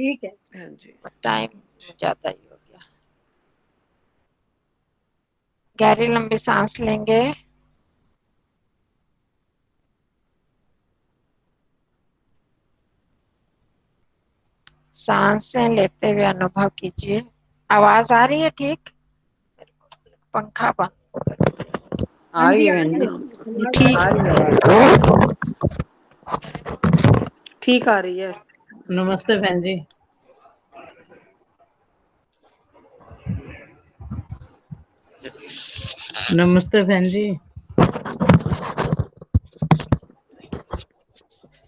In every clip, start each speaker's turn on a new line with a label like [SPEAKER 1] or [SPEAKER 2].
[SPEAKER 1] ठीक है।
[SPEAKER 2] हाँ जी।
[SPEAKER 3] टाइम ज्यादा ही हो गया। गहरी लंबी सांस लेंगे। सांसें लेते हुए अनुभव कीजिए। आवाज आ रही है ठीक? पंखा बंद।
[SPEAKER 1] हाँ
[SPEAKER 2] आ रही
[SPEAKER 1] जी,
[SPEAKER 2] है
[SPEAKER 1] हाँ
[SPEAKER 2] बहन
[SPEAKER 1] जी,
[SPEAKER 2] जी,
[SPEAKER 1] आ
[SPEAKER 2] ठीक,
[SPEAKER 1] रही है आवाज।
[SPEAKER 2] ठीक आ रही है।
[SPEAKER 1] नमस्ते बहन जी। नमस्ते बहन जी।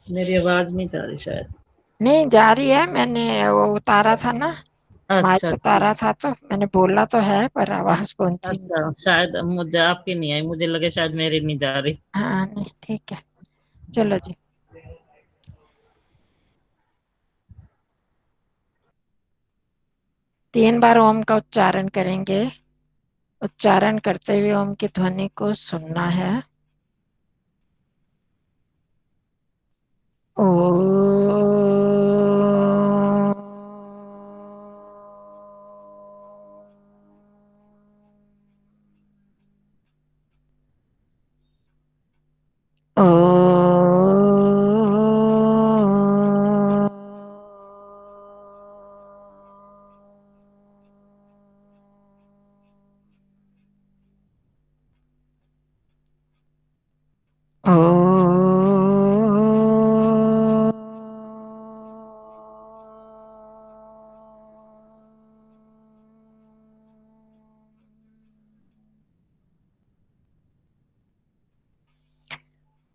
[SPEAKER 1] मेरी आवाज नहीं जा रही शायद।
[SPEAKER 3] नहीं जा रही है, मैंने वो उतारा था ना,
[SPEAKER 1] अच्छा
[SPEAKER 3] माइक
[SPEAKER 1] ठीक।
[SPEAKER 3] उतारा था तो मैंने बोला तो है पर आवाज पहुंची नहीं।
[SPEAKER 1] अच्छा शायद मुझे आपकी नहीं आई, मुझे लगे शायद मेरी नहीं जा रही।
[SPEAKER 3] हाँ नहीं ठीक है, चलो जी। 3 बार ओम का उच्चारण करेंगे। उच्चारण करते हुए ओम की ध्वनि को सुनना है। ओ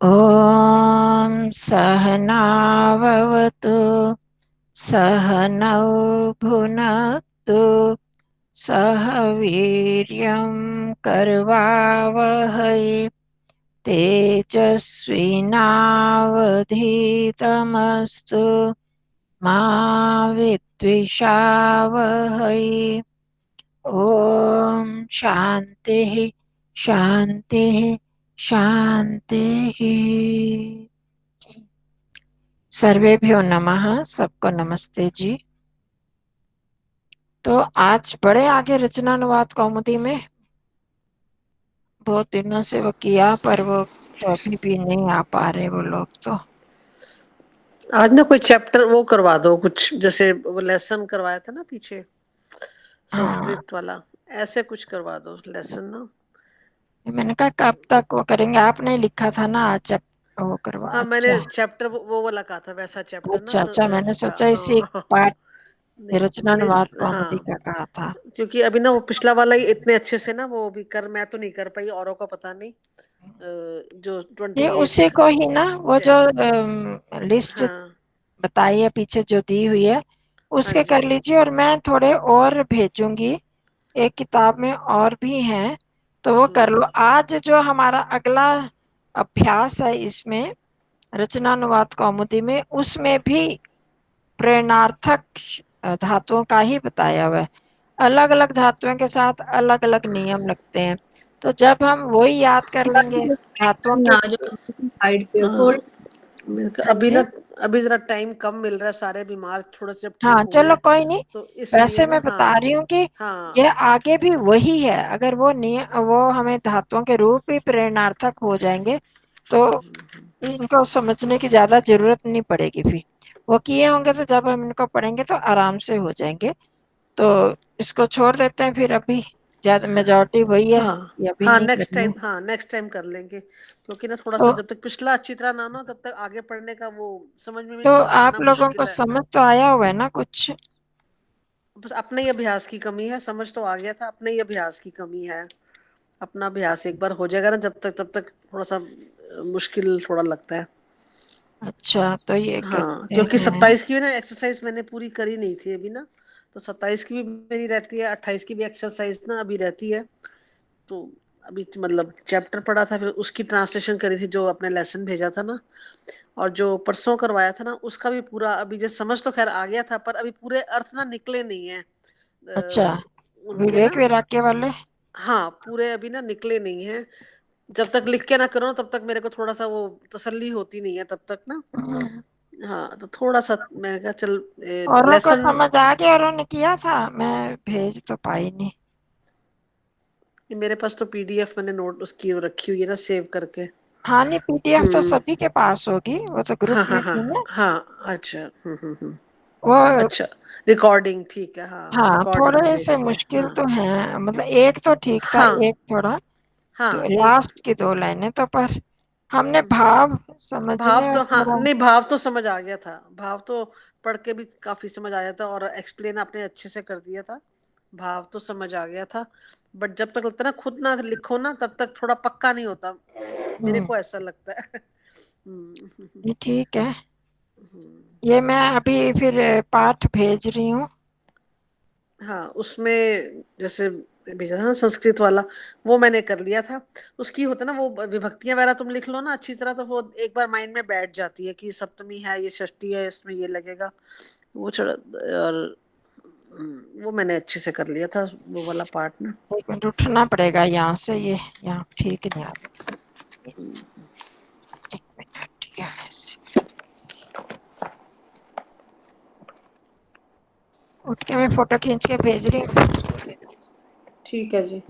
[SPEAKER 3] ओ ॐ सहनाववतु सहनौ भुनक्तु सह वीर्यं करवावहै तेजस्विनावधीतमस्तु मा विद्विषावहै। ॐ शान्तिः शान्तिः शान्तिः। सर्वेभ्यो नमः। सबको नमस्ते जी। तो आज बड़े आगे रचनानुवाद कौमुदी में, बहुत दिनों से वो किया पर वो तो अभी भी नहीं आ पा रहे वो लोग। तो
[SPEAKER 2] आज ना कोई चैप्टर वो करवा दो, कुछ जैसे वो लेसन करवाया था ना पीछे,
[SPEAKER 3] हाँ,
[SPEAKER 2] संस्कृत वाला, ऐसे कुछ करवा दो लेसन ना।
[SPEAKER 3] मैंने कहा कब तक वो करेंगे, आपने लिखा था ना आज वो करवा।
[SPEAKER 2] हाँ, मैंने
[SPEAKER 3] अच्छा
[SPEAKER 2] चैप्टर वो वाला कहा था, वैसा चैप्टर ना
[SPEAKER 3] अच्छा अच्छा, मैंने
[SPEAKER 2] इसका,
[SPEAKER 3] सोचा इसी एक
[SPEAKER 2] हाँ।
[SPEAKER 3] पाठ
[SPEAKER 2] नहीं मैंने
[SPEAKER 3] रचनानुवाद
[SPEAKER 2] हाँ,
[SPEAKER 3] कौमुदी का कहा था।
[SPEAKER 2] क्योंकि अभी ना वो पिछला वाला ही इतने अच्छे से ना वो भी कर, मैं तो नहीं कर पाई, औरों का पता नहीं। जो
[SPEAKER 3] ये
[SPEAKER 2] 28
[SPEAKER 3] उसी को ही ना, वो जो लिस्ट
[SPEAKER 2] हाँ
[SPEAKER 3] बताई है पीछे जो दी हुई है,
[SPEAKER 2] हाँ
[SPEAKER 3] उसके कर
[SPEAKER 2] जी,
[SPEAKER 3] लीजिए। और मैं थोड़े और भेजूंगी, एक किताब में और भी हैं तो वो कर लो। आज जो हमारा अगला अभ्यास है इसमें रचनानुवाद कौमुदी में, उसमें भी प्रेरणार्थक धातुओं का ही बताया हुआ है। अलग अलग धातुओं के साथ अलग अलग नियम लगते हैं, तो जब हम वही याद कर लेंगे धातुओं के।
[SPEAKER 1] साइड पे
[SPEAKER 2] हाँ।
[SPEAKER 1] थोड़ी।
[SPEAKER 3] हाँ
[SPEAKER 2] अभी
[SPEAKER 3] जी,
[SPEAKER 2] ना, अभी जरा टाइम कम मिल रहा है, सारे बीमार, थोड़ा सा जब ठीक
[SPEAKER 3] हाँ
[SPEAKER 2] हुए
[SPEAKER 3] चलो
[SPEAKER 2] हैं
[SPEAKER 3] कोई नहीं।
[SPEAKER 2] तो इसलिए
[SPEAKER 3] वैसे
[SPEAKER 2] ना।
[SPEAKER 3] मैं बता
[SPEAKER 2] हाँ
[SPEAKER 3] रही हूँ कि
[SPEAKER 2] हाँ।
[SPEAKER 3] ये आगे भी वही है। अगर वो नियम वो हमें धातुओं के रूप भी प्रेरणार्थक हो जाएंगे तो इनको समझने की ज्यादा जरूरत नहीं पड़ेगी। फिर वो किए होंगे तो जब हम इनको पढ़ेंगे तो आराम से हो जाएंगे। तो इसको छोड़ देते हैं फिर, अभी ज्यादा मेजोरिटी वही है,
[SPEAKER 2] हाँ
[SPEAKER 3] ये अभी
[SPEAKER 2] हाँ,
[SPEAKER 3] नहीं
[SPEAKER 2] नेक्स्ट
[SPEAKER 3] करनी है।
[SPEAKER 2] टाइम, हाँ नेक्स्ट टाइम कर लेंगे, क्योंकि ना थोड़ा सा
[SPEAKER 3] तो
[SPEAKER 2] जब तक पिछला अच्छी तरह ना ना, तब तक आगे पढ़ने का वो समझ में भी
[SPEAKER 3] तो
[SPEAKER 2] नहीं
[SPEAKER 3] आप
[SPEAKER 2] आना
[SPEAKER 3] लोगों को
[SPEAKER 2] मुश्किल है।
[SPEAKER 3] समझ तो आया हुआ है ना कुछ?
[SPEAKER 2] बस अपने ही अभ्यास की कमी है, समझ तो आ गया था, अपने ही अभ्यास की कमी है। अपना अभ्यास एक बार हो जाएगा ना, जब तक तब तक थोड़ा सा मुश्किल थोड़ा लगता है।
[SPEAKER 3] अच्छा तो ये
[SPEAKER 2] हाँ,
[SPEAKER 3] करते
[SPEAKER 2] क्योंकि
[SPEAKER 3] हैं।
[SPEAKER 2] 27 की भी ना एक्सरसाइज मैंने पूरी करी नहीं थी अभी ना, तो 27 की भी मेरी रहती है, 28 की भी एक्सरसाइज ना अभी रहती है। तो अभी मतलब चैप्टर पढ़ा था, फिर उसकी ट्रांसलेशन करी थी जो अपने लेसन भेजा था ना, और जो परसों करवाया था ना उसका भी पूरा अभी जैसे समझ तो खैर आ गया था, पर अभी पूरे अर्थ ना निकले नहीं है
[SPEAKER 3] अच्छा,
[SPEAKER 2] उनके
[SPEAKER 3] विवेक
[SPEAKER 2] ना।
[SPEAKER 3] वैराग्य वाले।
[SPEAKER 2] हाँ, पूरे अभी ना निकले नहीं है। जब तक लिख के ना करो तब तक मेरे को थोड़ा सा वो तसल्ली होती नहीं है तब तक ना। हाँ तो थोड़ा सा मैंने कहा चल
[SPEAKER 3] औरों को
[SPEAKER 2] लेसन।
[SPEAKER 3] समझ आ गया, औरों ने किया था, मैं भेज तो पाई नहीं।
[SPEAKER 2] मेरे पास तो पीडीएफ मैंने नोट उसकी रखी हुई है ना, सेव करके।
[SPEAKER 3] हाँ नहीं, पीडीएफ तो
[SPEAKER 2] हम्म।
[SPEAKER 3] सभी के पास होगी, वो तो ग्रुप
[SPEAKER 2] हाँ हाँ
[SPEAKER 3] में
[SPEAKER 2] हाँ।
[SPEAKER 3] थी ना।
[SPEAKER 2] हाँ अच्छा।
[SPEAKER 3] वो
[SPEAKER 2] अच्छा रिकॉर्डिंग ठीक है, हाँ
[SPEAKER 3] हाँ,
[SPEAKER 2] रिकॉर्डिंग
[SPEAKER 3] थोड़े से
[SPEAKER 2] भेजनी है
[SPEAKER 3] मुश्किल
[SPEAKER 2] हाँ।
[SPEAKER 3] तो है, मतलब एक तो ठीक था,
[SPEAKER 2] हाँ
[SPEAKER 3] एक थोड़ा
[SPEAKER 2] हाँ एक।
[SPEAKER 3] लास्ट की 2 लाइनें तो, पर हमने भाव
[SPEAKER 2] भाव
[SPEAKER 3] समझने और
[SPEAKER 2] तो हाँ
[SPEAKER 3] थोड़ा।
[SPEAKER 2] नहीं, भाव तो समझ आ गया था, भाव तो पढ़ के भी काफी समझ आया था, और एक्सप्लेन आपने अच्छे से कर दिया था। भाव तो समझ आ गया था। बट जब तक लगता है ना खुद ना लिखो ना, तब तक थोड़ा पक्का नहीं होता। मेरे
[SPEAKER 3] हम्म,
[SPEAKER 2] को ऐसा लगता है। हम्म।
[SPEAKER 3] ये ठीक है।
[SPEAKER 2] हम्म।
[SPEAKER 3] ये मैं अभी फिर पाठ भेज रही हूँ।
[SPEAKER 2] हाँ उसमें जैसे भेजा था ना संस्कृत वाला, वो मैंने कर लिया था। उसकी होता है ना वो विभक्तियां वगैरह, तुम लिख लो ना अच्छी तरह, तो वो एक बार माइंड में बैठ जाती है कि सप्तमी है, ये षष्ठी है, इसमें ये लगेगा। वो चढ़ और वो मैंने अच्छे से कर लिया था, वो वाला पार्ट ना।
[SPEAKER 3] 1 मिनट उठना पड़ेगा यहाँ से, ये यहाँ ठीक नहीं आ रहा। 1 मिनट, यहाँ से उठ के मैं फोटो खींच के भेज रही हूँ।
[SPEAKER 2] ठीक है जी।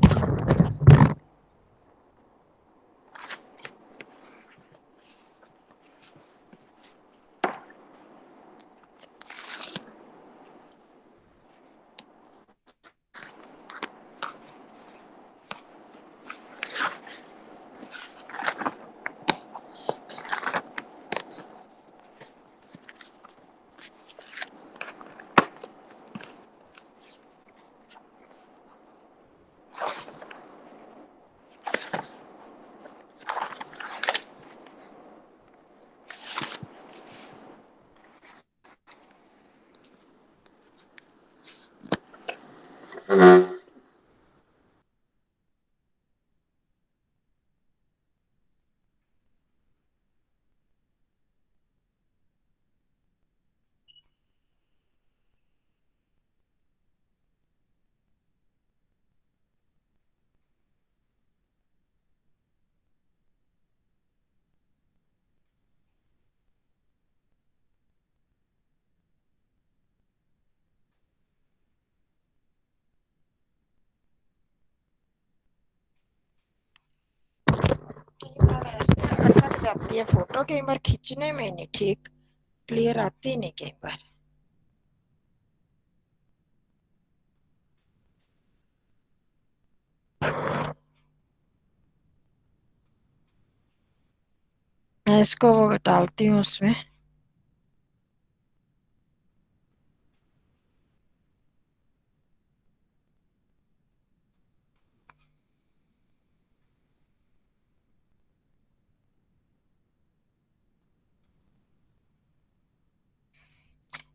[SPEAKER 3] कई बार ऐसे अटक जाती है फोटो, कई बार खींचने में नहीं ठीक क्लियर आती नहीं कई बार। मैं इसको वो डालती हूँ उसमें।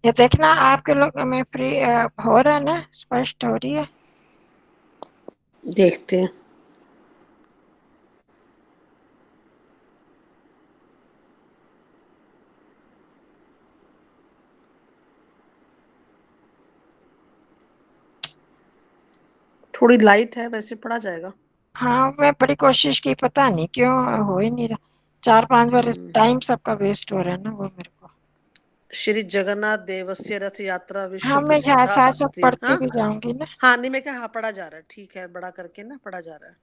[SPEAKER 3] ये देखना आपके लोग में फ्री हो रहा है ना, स्पष्ट हो रही है।
[SPEAKER 2] देखते हैं। थोड़ी लाइट है, वैसे पढ़ा जाएगा।
[SPEAKER 3] हाँ मैं बड़ी कोशिश की, पता नहीं क्यों हो ही नहीं रहा। 4-5 बार टाइम सबका वेस्ट हो रहा है ना, वो मेरे को।
[SPEAKER 2] श्री जगन्नाथ देवस्य रथ यात्रा
[SPEAKER 3] हाँ
[SPEAKER 2] विश्व
[SPEAKER 3] मैं यहाँ
[SPEAKER 2] प्रसिद्धा
[SPEAKER 3] साथ साथ
[SPEAKER 2] अस्ति।
[SPEAKER 3] पढ़ती
[SPEAKER 2] हाँ
[SPEAKER 3] भी जाऊंगी ना।
[SPEAKER 2] हाँ नहीं मैं क्या, हाँ पढ़ा जा रहा है, ठीक है, बड़ा करके ना पढ़ा जा रहा है।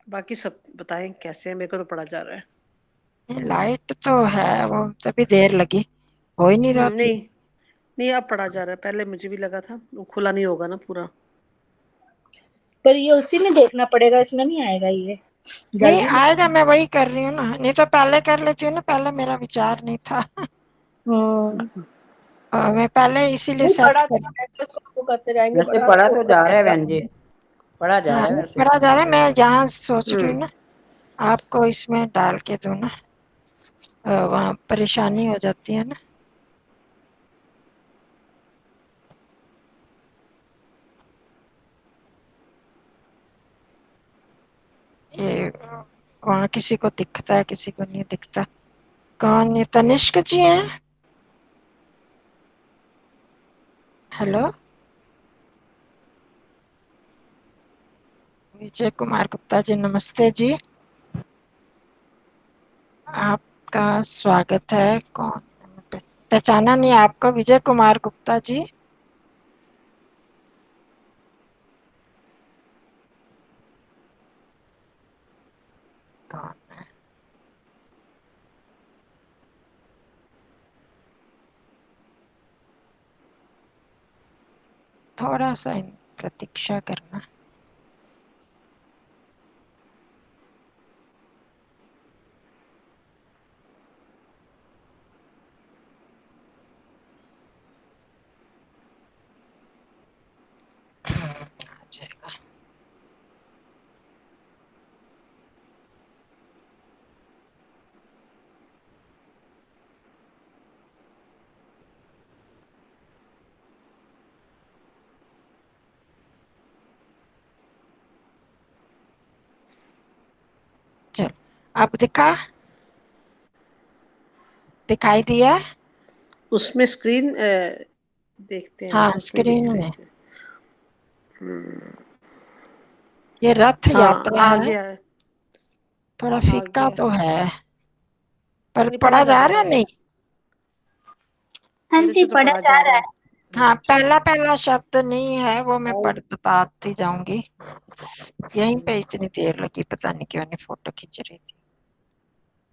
[SPEAKER 2] बाकी सब बताएं कैसे है, मेरे को तो पढ़ा जा रहा है।
[SPEAKER 3] लाइट तो है, वो तभी देर लगी, हो ही नहीं रहा ठीक।
[SPEAKER 2] नहीं नहीं अब पढ़ा जा रहा है, पहले मुझे भी लगा था वो खुला नहीं होगा ना पूरा।
[SPEAKER 4] पर ये उसी में देखना पड़ेगा, इसमें नहीं आएगा ये
[SPEAKER 3] नहीं
[SPEAKER 4] गैलरी में।
[SPEAKER 3] आएगा, मैं वही कर रही हूँ ना, नहीं तो पहले कर लेती हूँ ना, पहले मेरा विचार नहीं था। मैं पहले इसीलिए
[SPEAKER 4] नहीं
[SPEAKER 3] सेट
[SPEAKER 4] पढ़ा
[SPEAKER 3] कर।
[SPEAKER 4] तो है, उसको करते जाएंगे,
[SPEAKER 5] वैसे
[SPEAKER 4] बड़ा
[SPEAKER 5] पढ़ा
[SPEAKER 4] तो
[SPEAKER 5] तो जा रहा है
[SPEAKER 4] ऐसा।
[SPEAKER 5] बहन जी, पढ़ा जा
[SPEAKER 3] हाँ
[SPEAKER 5] रहा है वैसे।
[SPEAKER 3] पढ़ा जा रहा है, मैं यहाँ सोच रही हूँ
[SPEAKER 2] हम्म।
[SPEAKER 3] ना आपको इसमें डाल के दूँ ना, वहाँ परेशानी हो जाती है ना। ये वहाँ किसी को दिखता है, किसी को नहीं दिखता। कौन, ये तनिष्क जी हैं? हेलो, विजय कुमार गुप्ता जी, नमस्ते जी। आप आपका स्वागत है। कौन पहचाना नहीं आपको? विजय कुमार गुप्ता जी। कौन है? थोड़ा सा प्रतीक्षा करना। आ जाएगा। चलो, अब दिखाई दिया?
[SPEAKER 2] उसमें स्क्रीन देखते हैं,
[SPEAKER 3] हाँ,
[SPEAKER 2] उसमें
[SPEAKER 3] स्क्रीन
[SPEAKER 2] देख रहे
[SPEAKER 3] में
[SPEAKER 2] थे।
[SPEAKER 3] ये रथ
[SPEAKER 2] हाँ,
[SPEAKER 3] यात्रा
[SPEAKER 2] आ
[SPEAKER 3] है।
[SPEAKER 2] गया है,
[SPEAKER 3] थोड़ा
[SPEAKER 2] आ
[SPEAKER 3] फीका
[SPEAKER 2] गया।
[SPEAKER 3] तो है, पर
[SPEAKER 2] नहीं,
[SPEAKER 3] पढ़ा
[SPEAKER 2] पढ़ा जा
[SPEAKER 3] जा
[SPEAKER 2] रहा
[SPEAKER 3] रहा
[SPEAKER 2] है
[SPEAKER 3] है नहीं?
[SPEAKER 2] वैसे।
[SPEAKER 4] हाँ
[SPEAKER 2] मेरे
[SPEAKER 4] जी,
[SPEAKER 2] से तो
[SPEAKER 4] पढ़ा
[SPEAKER 2] पढ़ा
[SPEAKER 4] जा
[SPEAKER 2] जा
[SPEAKER 4] रहा
[SPEAKER 2] रहा
[SPEAKER 4] है।
[SPEAKER 2] है।
[SPEAKER 3] हाँ, पहला पहला शब्द नहीं है वो, मैं बताती जाऊंगी। यहीं पे इतनी देर लगी, पता नहीं क्यों, नहीं फोटो खींच रही थी।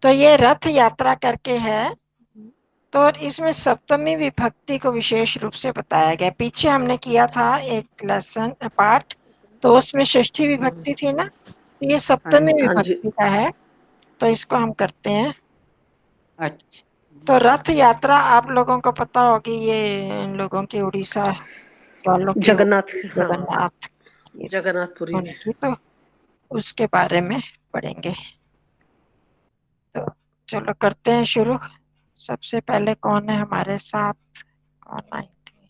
[SPEAKER 3] तो ये रथ यात्रा करके है। तो इसमें सप्तमी विभक्ति को विशेष रूप से बताया गया। पीछे हमने किया था एक लेसन पाठ, तो उसमें षष्ठी विभक्ति थी ना, तो ये सप्तमी
[SPEAKER 2] हाँ जी।
[SPEAKER 3] विभक्ति का है। तो इसको हम करते हैं।
[SPEAKER 5] अच्छा,
[SPEAKER 3] तो रथ यात्रा आप लोगों को पता होगी, ये इन लोगों की उड़ीसा वालों की
[SPEAKER 2] जगन्नाथ,
[SPEAKER 3] होगी,
[SPEAKER 2] हाँ,
[SPEAKER 3] जगन्नाथ की
[SPEAKER 2] जगन्नाथपुरी में।
[SPEAKER 3] उनकी, तो उसके बारे में पढ़ेंगे। तो चलो करते हैं शुरू। सबसे पहले कौन है हमारे साथ? कौन आई थी?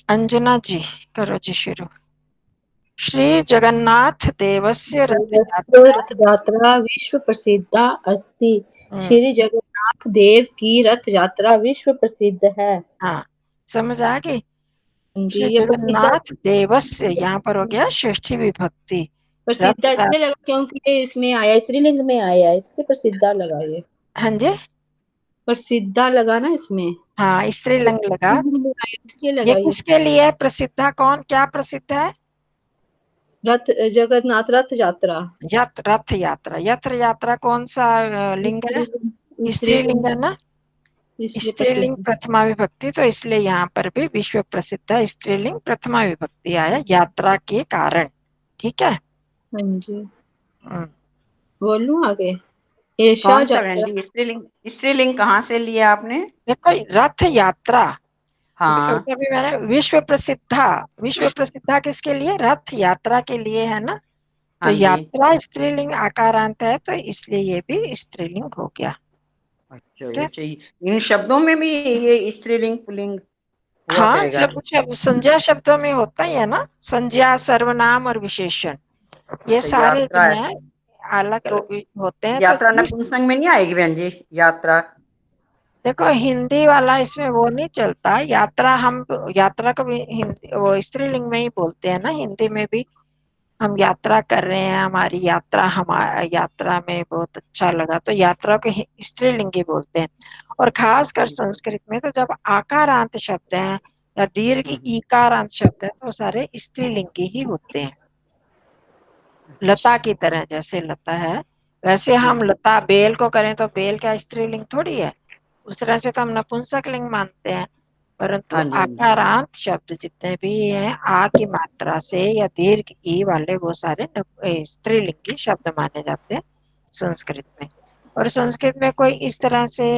[SPEAKER 3] अंजना जी, करो जी शुरू। श्री जगन्नाथ देवस्य रथ यात्रा।
[SPEAKER 4] रथ यात्रा विश्व प्रसिद्धा अस्ति।
[SPEAKER 3] हम्म,
[SPEAKER 4] श्री जगन्नाथ देव की रथ यात्रा विश्व प्रसिद्ध है।
[SPEAKER 3] हाँ, समझ आ गई।
[SPEAKER 4] जी,
[SPEAKER 3] श्री
[SPEAKER 4] ये प्रसिद्ध
[SPEAKER 3] जगन्नाथ देवस्य, यहाँ पर हो गया षष्ठी विभक्ति।
[SPEAKER 4] प्रसिद्ध
[SPEAKER 3] रथ
[SPEAKER 4] इसलिए लगा क्योंकि ये इसमें आया, स्त्रीलिंग में आया, इसलिए प्रसिद्धा लगा ये।
[SPEAKER 3] हाँ जी,
[SPEAKER 4] प्रसिद्धा लगा ना इसमें,
[SPEAKER 3] हाँ, स्त्रीलिंग लगा।
[SPEAKER 4] स्त्रीलिंग में आया, इसलिए
[SPEAKER 3] ये
[SPEAKER 4] लगा ये।
[SPEAKER 3] किसके लिए है प्रसिद्धा? कौन क्या प्रसिद्ध है?
[SPEAKER 4] रथ जगन्नाथ रथ यात्रा।
[SPEAKER 3] रथ यात्रा। रथ यात्रा कौन सा लिंग है? स्त्रीलिंग है ना?
[SPEAKER 4] इसलिए
[SPEAKER 3] स्त्रीलिंग
[SPEAKER 4] प्रसिद्ध।
[SPEAKER 3] प्रथमा विभक्ति, तो इसलिए यहाँ पर भी विश्व प्रसिद्ध है। स्त्रीलिंग प्रथमा विभक्ति आया यात्रा के कारण। ठीक है।
[SPEAKER 4] हाँ जी,
[SPEAKER 3] हम्म,
[SPEAKER 4] बोलूं आगे? ऐशा
[SPEAKER 5] कौन सा बहन
[SPEAKER 4] यात्रा।
[SPEAKER 5] जी? स्त्रीलिंग कहाँ से लिया आपने?
[SPEAKER 3] देखो, रथ यात्रा
[SPEAKER 5] हाँ
[SPEAKER 3] तभी मैंने विश्व प्रसिद्धा किसके लिए? रथ यात्रा के लिए है ना। तो
[SPEAKER 5] हाँ जी।
[SPEAKER 3] यात्रा स्त्रीलिंग आकारांत है, तो इसलिए ये भी स्त्रीलिंग हो गया।
[SPEAKER 5] अच्छा,
[SPEAKER 3] ठीक है।
[SPEAKER 5] अच्छा, इन शब्दों में भी ये स्त्रीलिंग पुल्लिंग हुआ
[SPEAKER 3] हाँ,
[SPEAKER 5] करेगा?
[SPEAKER 3] सब संज्ञा शब्दों में होता ही है ना, संज्ञा, सर्वनाम और विशेषण, ये
[SPEAKER 5] अच्छा,
[SPEAKER 3] सारे जो
[SPEAKER 5] यात्रा है
[SPEAKER 3] हैं अलग
[SPEAKER 5] तो
[SPEAKER 3] अलग होते हैं। तो
[SPEAKER 5] यात्रा नपुंसक में नहीं आएगी बहन जी? यात्रा
[SPEAKER 3] देखो, हिंदी वाला इसमें वो नहीं चलता। यात्रा हम यात्रा को भी हिंदी वो स्त्रीलिंग में ही बोलते हैं ना, हिंदी में भी। हम यात्रा कर रहे हैं, हमारी यात्रा, हमारा यात्रा में बहुत अच्छा लगा, तो यात्रा को स्त्रीलिंग ही बोलते हैं। और खासकर संस्कृत में तो जब आकारांत शब्द हैं या दीर्घ ईकारांत शब्द है, तो वो सारे स्त्रीलिंग के ही होते हैं। लता की तरह, जैसे लता है वैसे हम लता, बेल को करें तो बेल क्या स्त्रीलिंग थोड़ी है? उस तरह से तो हम नपुंसक लिंग मानते हैं। परंतु
[SPEAKER 5] हाँ जी, हाँ जी।
[SPEAKER 3] आकारांत शब्द जितने भी हैं आ की मात्रा से या दीर्घ ई वाले, वो सारे स्त्रीलिंगी शब्द माने जाते हैं संस्कृत में। और संस्कृत में कोई इस तरह से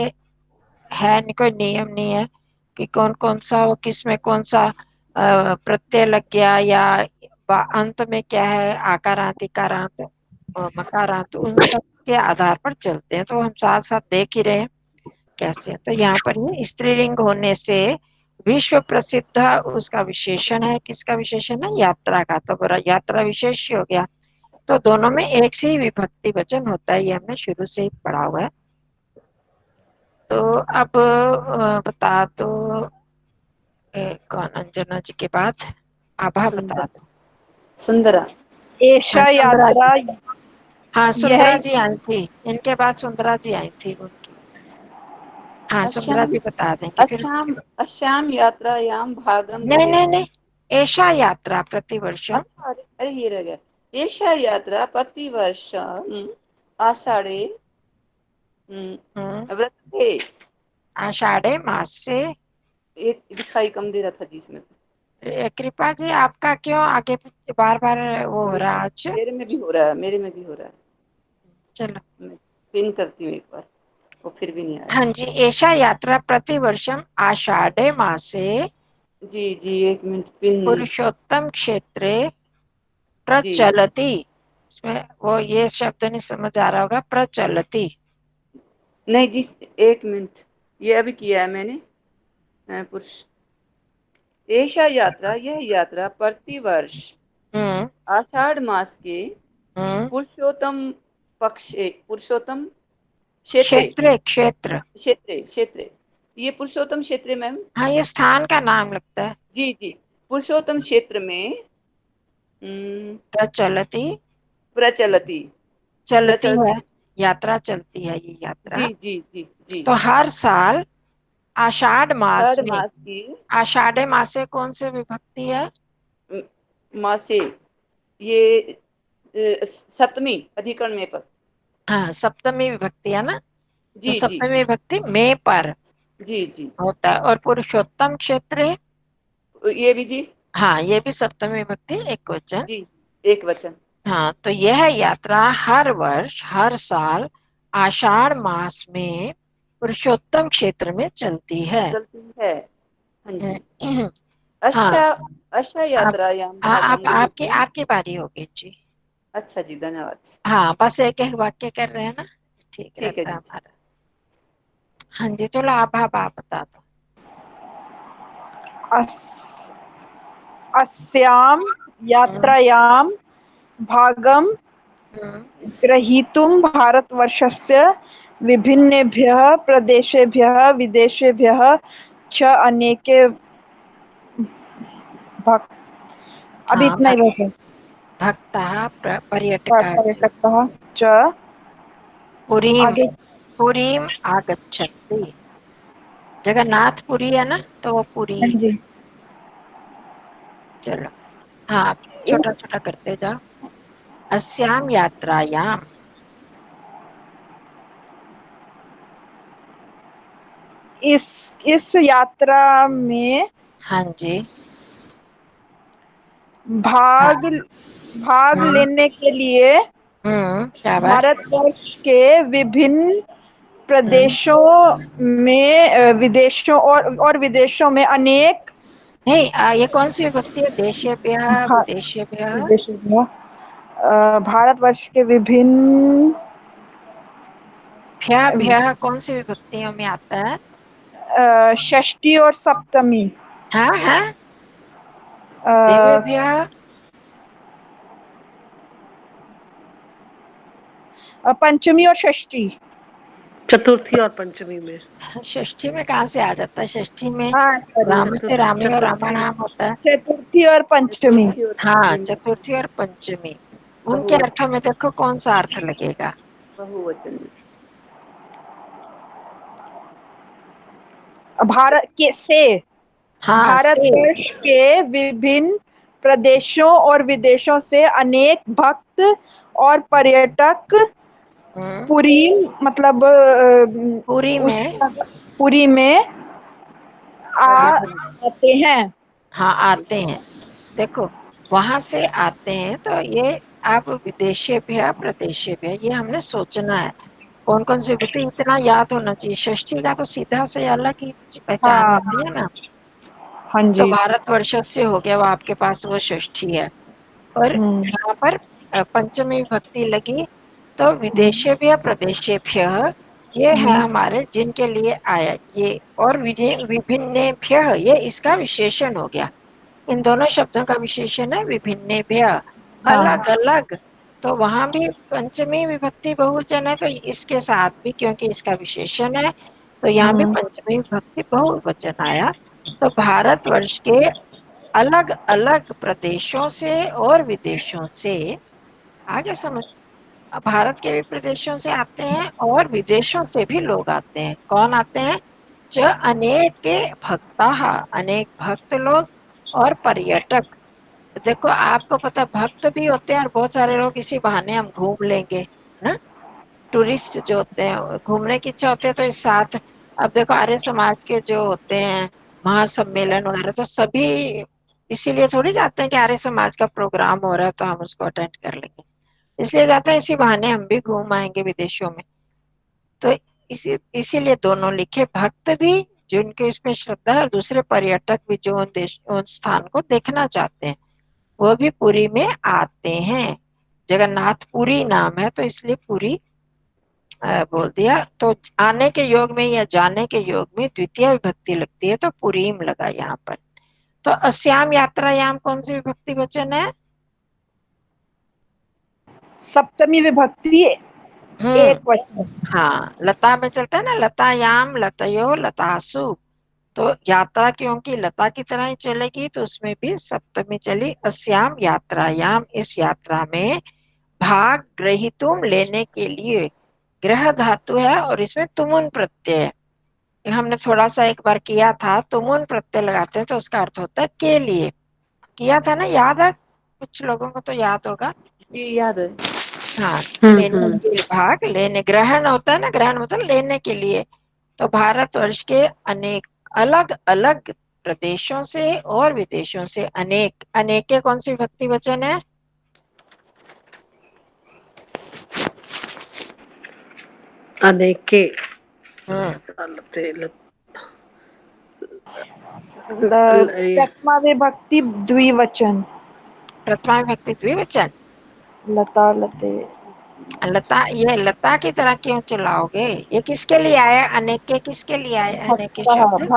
[SPEAKER 3] है नहीं, कोई नियम नहीं है कि कौन कौन सा वो किस में कौन सा प्रत्यय लग गया, या अंत में क्या है, आकारांत, इकारांत और मकारांत, उन सब के आधार पर चलते हैं। तो हम साथ साथ देख ही रहे हैं कैसे। तो यहाँ पर ये स्त्रीलिंग होने से विश्व प्रसिद्ध उसका विशेषण है। किसका विशेषण है? यात्रा का। तो यात्रा विशेष हो गया। तो दोनों में एक से ही विभक्ति वचन होता है, ये हमने शुरू से ही पढ़ा हुआ है। तो अब बता दो, कौन अंजना जी के बाद आभा बता दो।
[SPEAKER 6] सुंदरा।
[SPEAKER 3] हाँ,
[SPEAKER 7] ऐशा
[SPEAKER 3] सुंदरा
[SPEAKER 7] यात्रा
[SPEAKER 3] जी। हाँ
[SPEAKER 5] यह
[SPEAKER 3] सुंदरा जी आई थी, इनके बाद सुंदरा जी आई थी उनकी। हाँ सुंदरा
[SPEAKER 5] अश्याम
[SPEAKER 3] जी बता देंगे फिर उसके
[SPEAKER 5] अश्याम अश्याम यात्रायाम भागम
[SPEAKER 3] नहीं नहीं
[SPEAKER 5] गृहीतुम।
[SPEAKER 3] नहीं, एषा यात्रा प्रतिवर्षम।
[SPEAKER 5] अरे ये रह गया। एषा यात्रा प्रतिवर्ष आषाढ़े
[SPEAKER 3] हम्म,
[SPEAKER 5] व्रते।
[SPEAKER 3] आषाढ़े मास से।
[SPEAKER 5] एक दिखाई कम दे रहा था जी इसमें।
[SPEAKER 3] कृपा जी आपका क्यों आगे पीछे बार बार वो हो रहा है आज?
[SPEAKER 5] मेरे में भी हो रहा है, मेरे में भी हो रहा है।
[SPEAKER 3] चलो।
[SPEAKER 5] मैं पिन करती हूँ एक बार, वो फिर भी नहीं आया।
[SPEAKER 3] हाँ जी, एषा यात्रा प्रतिवर्षम आषाढ़े मासे
[SPEAKER 5] जी जी, एक मिनट, पिन नहीं।
[SPEAKER 3] पुरुषोत्तम क्षेत्रे
[SPEAKER 5] जी
[SPEAKER 3] प्रचलति। इसमें वो ये शब्द नहीं समझ आ रहा होगा, प्रचलति।
[SPEAKER 5] नहीं जी, एक मिनट, ये अभी किया है मैंने। पुरुष एषा यात्रा, यह यात्रा प्रतिवर्ष
[SPEAKER 3] हम्म
[SPEAKER 5] आषाढ़ मास के
[SPEAKER 3] हम्म।
[SPEAKER 5] पुरुषोत्तम पक्षे, पुरुषोत्तम क्षेत्रे,
[SPEAKER 3] क्षेत्र क्षेत्र।
[SPEAKER 5] क्षेत्रे क्षेत्रे, ये पुरुषोत्तम क्षेत्र मैम।
[SPEAKER 3] हाँ ये स्थान का नाम लगता है।
[SPEAKER 5] जी जी, पुरुषोत्तम क्षेत्र में
[SPEAKER 3] प्रचलति,
[SPEAKER 5] प्रचलति,
[SPEAKER 3] चलती है,
[SPEAKER 5] प्रचलति।
[SPEAKER 3] यात्रा चलती है ये यात्रा।
[SPEAKER 5] जी जी जी जी।
[SPEAKER 3] तो हर साल आषाढ़ मास
[SPEAKER 5] हर
[SPEAKER 3] में,
[SPEAKER 5] मास की
[SPEAKER 3] आषाढ़े मास से कौन से विभक्ति है?
[SPEAKER 5] मासे, ये सप्तमी अधिकरण में पर।
[SPEAKER 3] हाँ सप्तमी विभक्ति है ना, तो
[SPEAKER 5] जी जी
[SPEAKER 3] सप्तमी विभक्ति में पर
[SPEAKER 5] जी जी,
[SPEAKER 3] होता है। और पुरुषोत्तम क्षेत्र,
[SPEAKER 5] ये भी जी।
[SPEAKER 3] हाँ ये भी सप्तमी विभक्ति एक वचन।
[SPEAKER 5] जी, एक वचन।
[SPEAKER 3] हाँ तो यह यात्रा हर वर्ष हर साल आषाढ़ मास में पुरुषोत्तम क्षेत्र में चलती है।
[SPEAKER 5] चलती है। हाँ जी।
[SPEAKER 3] हाँ
[SPEAKER 5] अच्छा, अच्छा
[SPEAKER 3] आप
[SPEAKER 5] यात्रायाम
[SPEAKER 3] आप
[SPEAKER 5] भागम
[SPEAKER 3] आपकी
[SPEAKER 5] गृहीतुम।
[SPEAKER 3] आपकी बारी होगी जी।
[SPEAKER 5] अच्छा जी, धन्यवाद।
[SPEAKER 3] हाँ बस एक एक वाक्य कर रहे हैं ना, ठीक
[SPEAKER 5] ठीक है
[SPEAKER 3] रहता है
[SPEAKER 5] जी।
[SPEAKER 3] हमारा। हाँ जी चलो आप बता दो।
[SPEAKER 6] अस्, अस्यां यात्रायां भागं
[SPEAKER 3] हम्म,
[SPEAKER 6] ग्रहीतुं भारतवर्षस्य विभिन्नेभ्यः प्रदेशेभ्यः विदेशेभ्यः च अनेके भक्त, अभी
[SPEAKER 3] हाँ
[SPEAKER 6] इतना ही रोके,
[SPEAKER 3] भक्तः पर्यटका
[SPEAKER 6] पर्यटकः च
[SPEAKER 3] पुरीम,
[SPEAKER 6] आगे।
[SPEAKER 3] पुरीम आगच्छन्ति। जगन्नाथपुरी है ना, तो वो पुरी।
[SPEAKER 6] हाँ जी।
[SPEAKER 3] चलो हाँ आप छोटा छोटा करते जाओ। अस्यां यात्रायां,
[SPEAKER 6] इस यात्रा में
[SPEAKER 3] हाँ जी हाँ
[SPEAKER 6] भाग भाग
[SPEAKER 3] हम्म
[SPEAKER 6] लेने के लिए
[SPEAKER 3] शाबाश।
[SPEAKER 6] भारतवर्ष के विभिन्न
[SPEAKER 3] हम्म,
[SPEAKER 6] प्रदेशों में विदेशों और विदेशों में अनेक
[SPEAKER 3] नहीं ये कौन सी विभक्ति है? देशेभ्यः
[SPEAKER 6] भा-
[SPEAKER 3] विदेशेभ्यः।
[SPEAKER 6] विदेशों में भारतवर्ष के विभिन्न
[SPEAKER 3] भ्यः भ्यः कौन सी विभक्तियों में आता है?
[SPEAKER 6] षष्ठी और सप्तमी,
[SPEAKER 3] हाँ हाँ,
[SPEAKER 6] अ,
[SPEAKER 3] देवेभ्यः।
[SPEAKER 6] पंचमी और षष्ठी।
[SPEAKER 2] चतुर्थी और पंचमी में।
[SPEAKER 3] षष्ठी में कहाँ से आ जाता है? षष्ठी में
[SPEAKER 6] हाँ सॉरी,
[SPEAKER 3] राम से रामी और
[SPEAKER 2] चतुर्थी,
[SPEAKER 3] रामानाम होता है।
[SPEAKER 6] चतुर्थी और पंचमी।
[SPEAKER 5] चतुर्थी और
[SPEAKER 3] हाँ
[SPEAKER 5] पंचमी,
[SPEAKER 3] चतुर्थी और पंचमी, उनके
[SPEAKER 5] बहुवचन,
[SPEAKER 3] अर्थों में देखो कौन सा अर्थ लगेगा।
[SPEAKER 5] बहुवचन।
[SPEAKER 6] भारत के से
[SPEAKER 3] हाँ से।
[SPEAKER 6] भारतवर्ष के विभिन्न प्रदेशों और विदेशों से अनेक भक्त और पर्यटक
[SPEAKER 3] हम्म,
[SPEAKER 6] पुरी मतलब
[SPEAKER 3] पुरी
[SPEAKER 6] उस
[SPEAKER 3] में
[SPEAKER 6] पुरी में
[SPEAKER 3] आग,
[SPEAKER 6] आते हैं।
[SPEAKER 3] हाँ आते हैं। देखो वहां से आते हैं तो ये आप विदेशे भी है प्रदेशे भी है, ये हमने सोचना है कौन कौन सी विभूति, इतना याद होना चाहिए। षष्ठी का तो सीधा से अलग ही पहचान
[SPEAKER 6] हाँ
[SPEAKER 3] होती है ना।
[SPEAKER 6] हाँ
[SPEAKER 3] तो
[SPEAKER 6] जी।
[SPEAKER 3] भारतवर्ष से हो गया वो आपके पास वो षष्ठी है। और
[SPEAKER 6] हम्म
[SPEAKER 3] यहाँ पर पंचमी विभक्ति लगी तो
[SPEAKER 6] हम्म
[SPEAKER 3] विदेशेभ्य प्रदेशेभ्य ये है
[SPEAKER 6] हम्म,
[SPEAKER 3] हमारे जिनके लिए आया ये। और विभिन्नेभ्य ये इसका विशेषण हो गया। इन दोनों शब्दों का विशेषण है विभिन्नेभ्य, अलग
[SPEAKER 6] हाँ
[SPEAKER 3] अलग। तो वहां भी पंचमी विभक्ति बहुवचन है तो इसके साथ भी क्योंकि इसका विशेषण है तो यहाँ भी
[SPEAKER 6] हम्म
[SPEAKER 3] पंचमी विभक्ति बहुवचन आया। तो भारतवर्ष के अलग अलग प्रदेशों से और विदेशों से, आगे समझ। भारत के भी प्रदेशों से आते हैं और विदेशों से भी लोग आते हैं। कौन आते हैं? च अनेक भक्ताः, अनेक भक्त लोग और पर्यटक। देखो आपको पता भक्त भी होते हैं और बहुत सारे लोग इसी बहाने हम घूम लेंगे, है ना। टूरिस्ट जो होते हैं घूमने की इच्छा होती है तो इस साथ, अब देखो आर्य समाज के जो होते हैं महासम्मेलन वगैरह तो सभी इसीलिए थोड़ी जाते हैं कि आर्य समाज का प्रोग्राम हो रहा है तो हम उसको अटेंड कर लेंगे, इसलिए जाते हैं इसी बहाने हम भी घूम आएंगे विदेशों में। तो इसीलिए दोनों लिखे, भक्त भी जिनके इसमें श्रद्धा है और दूसरे पर्यटक भी जो उन स्थान को देखना चाहते हैं वो भी पुरी में आते हैं। जगन्नाथपुरी नाम है तो इसलिए पुरी बोल दिया। तो आने के योग में या जाने के योग में द्वितीय विभक्ति लगती है तो पुरीम लगा यहाँ पर। तो अस्याम यात्रायाम कौन सी विभक्ति वचन है?
[SPEAKER 6] सप्तमी विभक्ति एक वचन।
[SPEAKER 3] हाँ, लता में चलता है ना, लतायाम, लतयो, लतासु। तो यात्रा क्योंकि लता की तरह ही चलेगी तो उसमें भी सप्तमी चली। अस्याम यात्रायाम, इस यात्रा में भाग ग्रहीतुम, लेने के लिए। ग्रह धातु है और इसमें तुमुन प्रत्यय है। हमने थोड़ा सा एक बार किया था, तुमुन प्रत्यय लगाते हैं तो उसका अर्थ होता है के लिए। किया था ना, याद है? कुछ लोगों को तो याद होगा।
[SPEAKER 5] ये याद है।
[SPEAKER 3] हाँ, लेने के लिए, भाग लेने। ग्रहण होता है ना, ग्रहण मतलब लेने के लिए। तो भारतवर्ष के अनेक अलग अलग प्रदेशों से और विदेशों से अनेक, अनेके कौन सी विभक्ति वचन है?
[SPEAKER 2] अनेके।
[SPEAKER 6] प्रथमा विभक्ति द्विवचन।
[SPEAKER 3] प्रथमा विभक्ति द्विवचन।
[SPEAKER 6] लता लते।
[SPEAKER 3] लता, ये लता की तरह क्यों चलाओगे? ये किसके लिए आया? अनेके किसके लिए आया? अनेके शब्द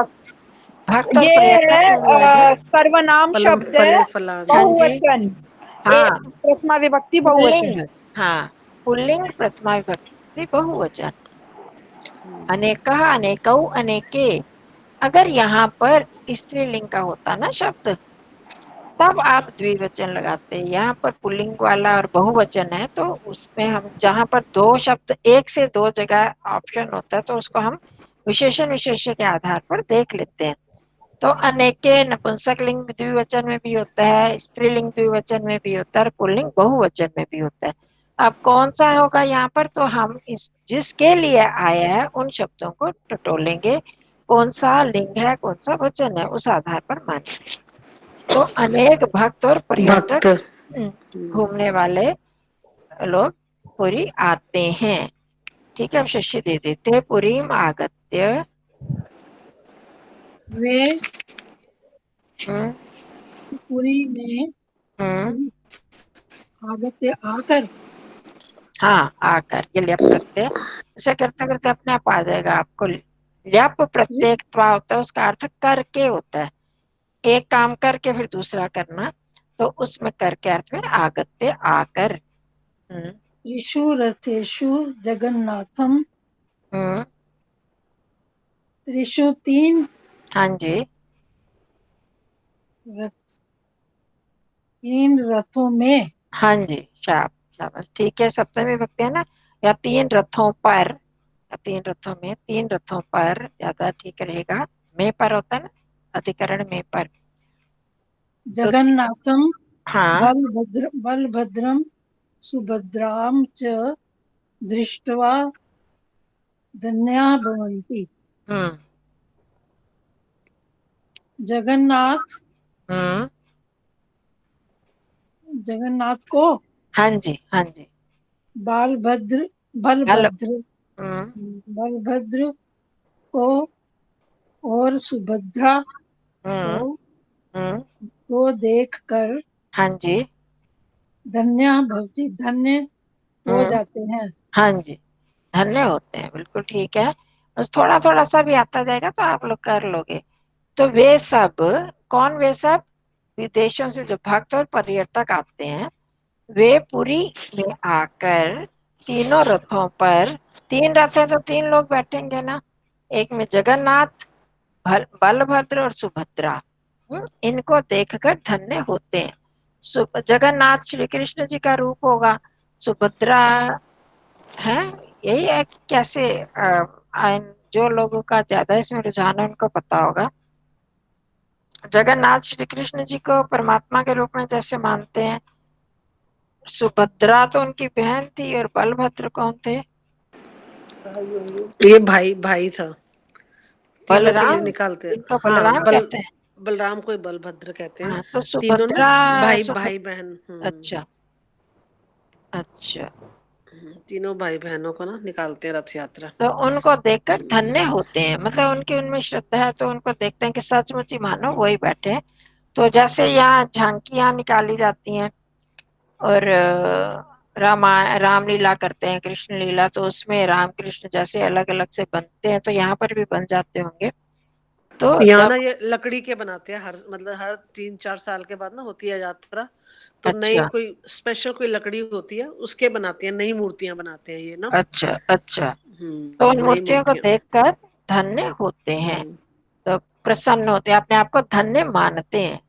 [SPEAKER 3] भक्त और
[SPEAKER 6] ये
[SPEAKER 3] पर्यटक के लिए है ना?
[SPEAKER 6] सर्वनाम
[SPEAKER 2] फलम
[SPEAKER 6] शब्द है,
[SPEAKER 2] फले फलानि।
[SPEAKER 3] हाँ जी,
[SPEAKER 6] बहुवचन।
[SPEAKER 3] हाँ,
[SPEAKER 6] प्रथमा विभक्ति बहुवचन।
[SPEAKER 3] पुल्लिंग। हाँ, पुल्लिंग प्रथमा विभक्ति बहुवचन। अनेकः, अनेकौ, अनेके। अगर यहाँ पर स्त्रीलिंग का होता ना शब्द तब आप द्विवचन लगाते। यहाँ पर पुल्लिंग वाला और बहुवचन है तो उसमें हम जहाँ पर दो शब्द एक से दो जगह ऑप्शन होता है तो उसको हम विशेषण विशेष्य के आधार पर देख लेते हैं। तो अनेके नपुंसक लिंग द्विवचन में भी होता है, स्त्रीलिंग द्विवचन में भी होता है और पुल्लिंग बहुवचन में भी होता है। अब कौन सा होगा यहाँ पर? तो हम इस जिसके लिए आया है उन शब्दों को टटोलेंगे, कौन सा लिंग है कौन सा वचन है उस आधार पर मानेंगे। तो अनेक भक्त और पर्यटक घूमने वाले लोग पुरी आते हैं। ठीक है, हम शशि दे देते। पुरीम आगत्य,
[SPEAKER 7] वे पुरी में आगत्य आकर।
[SPEAKER 3] हाँ, आकर, ये ल्यप प्रत्यय। ऐसे करते करते अपने आप आ जाएगा आपको। ल्यप प्रत्ययत्वा होता है, उसका अर्थ करके होता है, एक काम करके फिर दूसरा करना, तो उसमें करके अर्थ में आगत्य, आकर।
[SPEAKER 7] येषु रथेषु जगन्नाथम। त्रिषु, तीन।
[SPEAKER 3] हाँ जी,
[SPEAKER 7] तीन रथों में।
[SPEAKER 3] हाँ जी, शाबाश, ठीक है। सप्तमी विभक्ति है ना, या तीन रथों पर, या तीन रथों में, तीन रथों पर ज्यादा ठीक रहेगा। में पर होता है ना, अधिकरण में पर।
[SPEAKER 7] जगन्नाथम
[SPEAKER 3] हाँ,
[SPEAKER 7] बलभद्रम सुभद्राम च दृष्ट्वा धन्याः भवन्ति। जगन्नाथ, जगन्नाथ को
[SPEAKER 3] हाँ जी, हाँ जी,
[SPEAKER 7] बलभद्र बलभद्र को और सुभद्रा को देख कर
[SPEAKER 3] हाँ जी,
[SPEAKER 7] धन्य भवति, धन्य हो जाते हैं।
[SPEAKER 3] हाँ जी, धन्य होते हैं, बिल्कुल ठीक है। बस थोड़ा थोड़ा सा भी आता जाएगा तो आप लोग कर लोगे। तो वे सब, कौन वे सब? विदेशों से जो भक्त और पर्यटक आते हैं वे पुरी में आकर तीनों रथों पर, तीन रथ है तो तीन लोग बैठेंगे ना, एक में जगन्नाथ, बलभद्र और सुभद्रा, इनको देखकर धन्य होते हैं। जगन्नाथ श्री कृष्ण जी का रूप होगा, सुभद्रा है। यही है कि कैसे जो लोगों का ज्यादा इसमें रुझान है उनको पता होगा। जगन्नाथ श्री कृष्ण जी को परमात्मा के रूप में जैसे मानते हैं, सुभद्रा तो उनकी बहन थी, और बलभद्र कौन थे?
[SPEAKER 2] ये भाई भाई था, तीनों के लिए
[SPEAKER 3] बलराम,
[SPEAKER 2] निकालते हैं।
[SPEAKER 3] इनको
[SPEAKER 2] हाँ,
[SPEAKER 3] बलराम कहते हैं।
[SPEAKER 2] बलराम को ही बलभद्र कहते हैं।
[SPEAKER 3] हाँ, तो
[SPEAKER 2] तीनों ना
[SPEAKER 3] सुभद्रा,
[SPEAKER 2] भाई
[SPEAKER 3] सुभ
[SPEAKER 2] भाई बहन।
[SPEAKER 3] अच्छा अच्छा।
[SPEAKER 2] तीनों भाई बहनों को ना निकालते हैं रथ यात्रा।
[SPEAKER 3] तो उनको देखकर धन्य होते हैं, मतलब उनकी उनमें श्रद्धा है, तो उनको देखते हैं कि सचमुच ही मानो वही बैठे हैं। तो जैसे यहाँ झांकियां निकाली जाती हैं, और रामलीला करते हैं, कृष्ण लीला, तो उसमें राम कृष्ण जैसे अलग अलग से बनते हैं, तो यहाँ पर भी बन जाते होंगे। तो
[SPEAKER 2] यहाँ
[SPEAKER 3] जब,
[SPEAKER 2] ना ये लकड़ी के बनाते हैं, हर मतलब हर 3-4 साल के बाद ना होती है यात्रा, तो नई
[SPEAKER 3] अच्छा
[SPEAKER 2] कोई स्पेशल कोई लकड़ी होती है उसके बनाते हैं, नई मूर्तियां बनाते हैं ये ना।
[SPEAKER 3] अच्छा अच्छा। तो उन
[SPEAKER 2] नई
[SPEAKER 3] मूर्तियों को
[SPEAKER 2] मूर्तियां।
[SPEAKER 3] देखकर धन्य होते हैं,
[SPEAKER 2] हम्म।
[SPEAKER 3] तो प्रसन्न होते हैं, अपने आप को धन्य मानते हैं।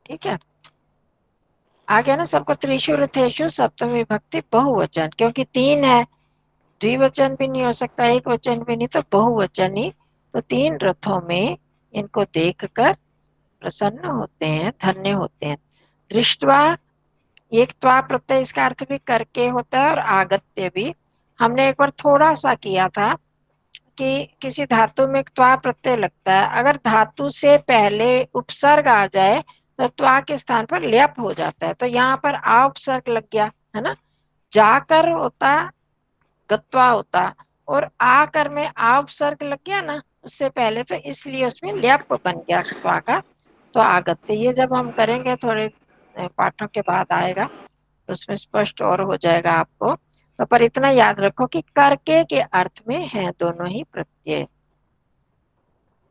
[SPEAKER 3] ठीक है, आगे ना सबको त्रिशु रथेषु सप्तमी विभक्ति बहुवचन, क्योंकि तीन है, द्विवचन भी नहीं हो सकता, एक वचन भी नहीं, तो बहुवचन ही। तो 3 रथों में इनको देखकर प्रसन्न होते हैं, धन्य होते हैं। दृष्टवा, एक त्वा प्रत्यय, इसका अर्थ भी करके होता है, और आगत्य भी। हमने एक बार थोड़ा सा किया था कि किसी धातु में त्वा प्रत्यय लगता है, अगर धातु से पहले उपसर्ग आ जाए तो त्वा के स्थान पर ल्यप हो जाता है। तो यहाँ पर आ उपसर्ग लग गया है ना, जाकर होता गत्वा होता, और आकर में आ उपसर्ग लग गया ना उससे पहले, तो इसलिए उसमें ल्यप बन गया त्वा का। तो आगत्य, ये जब हम करेंगे थोड़े पाठों के बाद आएगा, उसमें स्पष्ट और हो जाएगा आपको। तो पर इतना याद रखो कि करके के अर्थ में है दोनों ही प्रत्यय।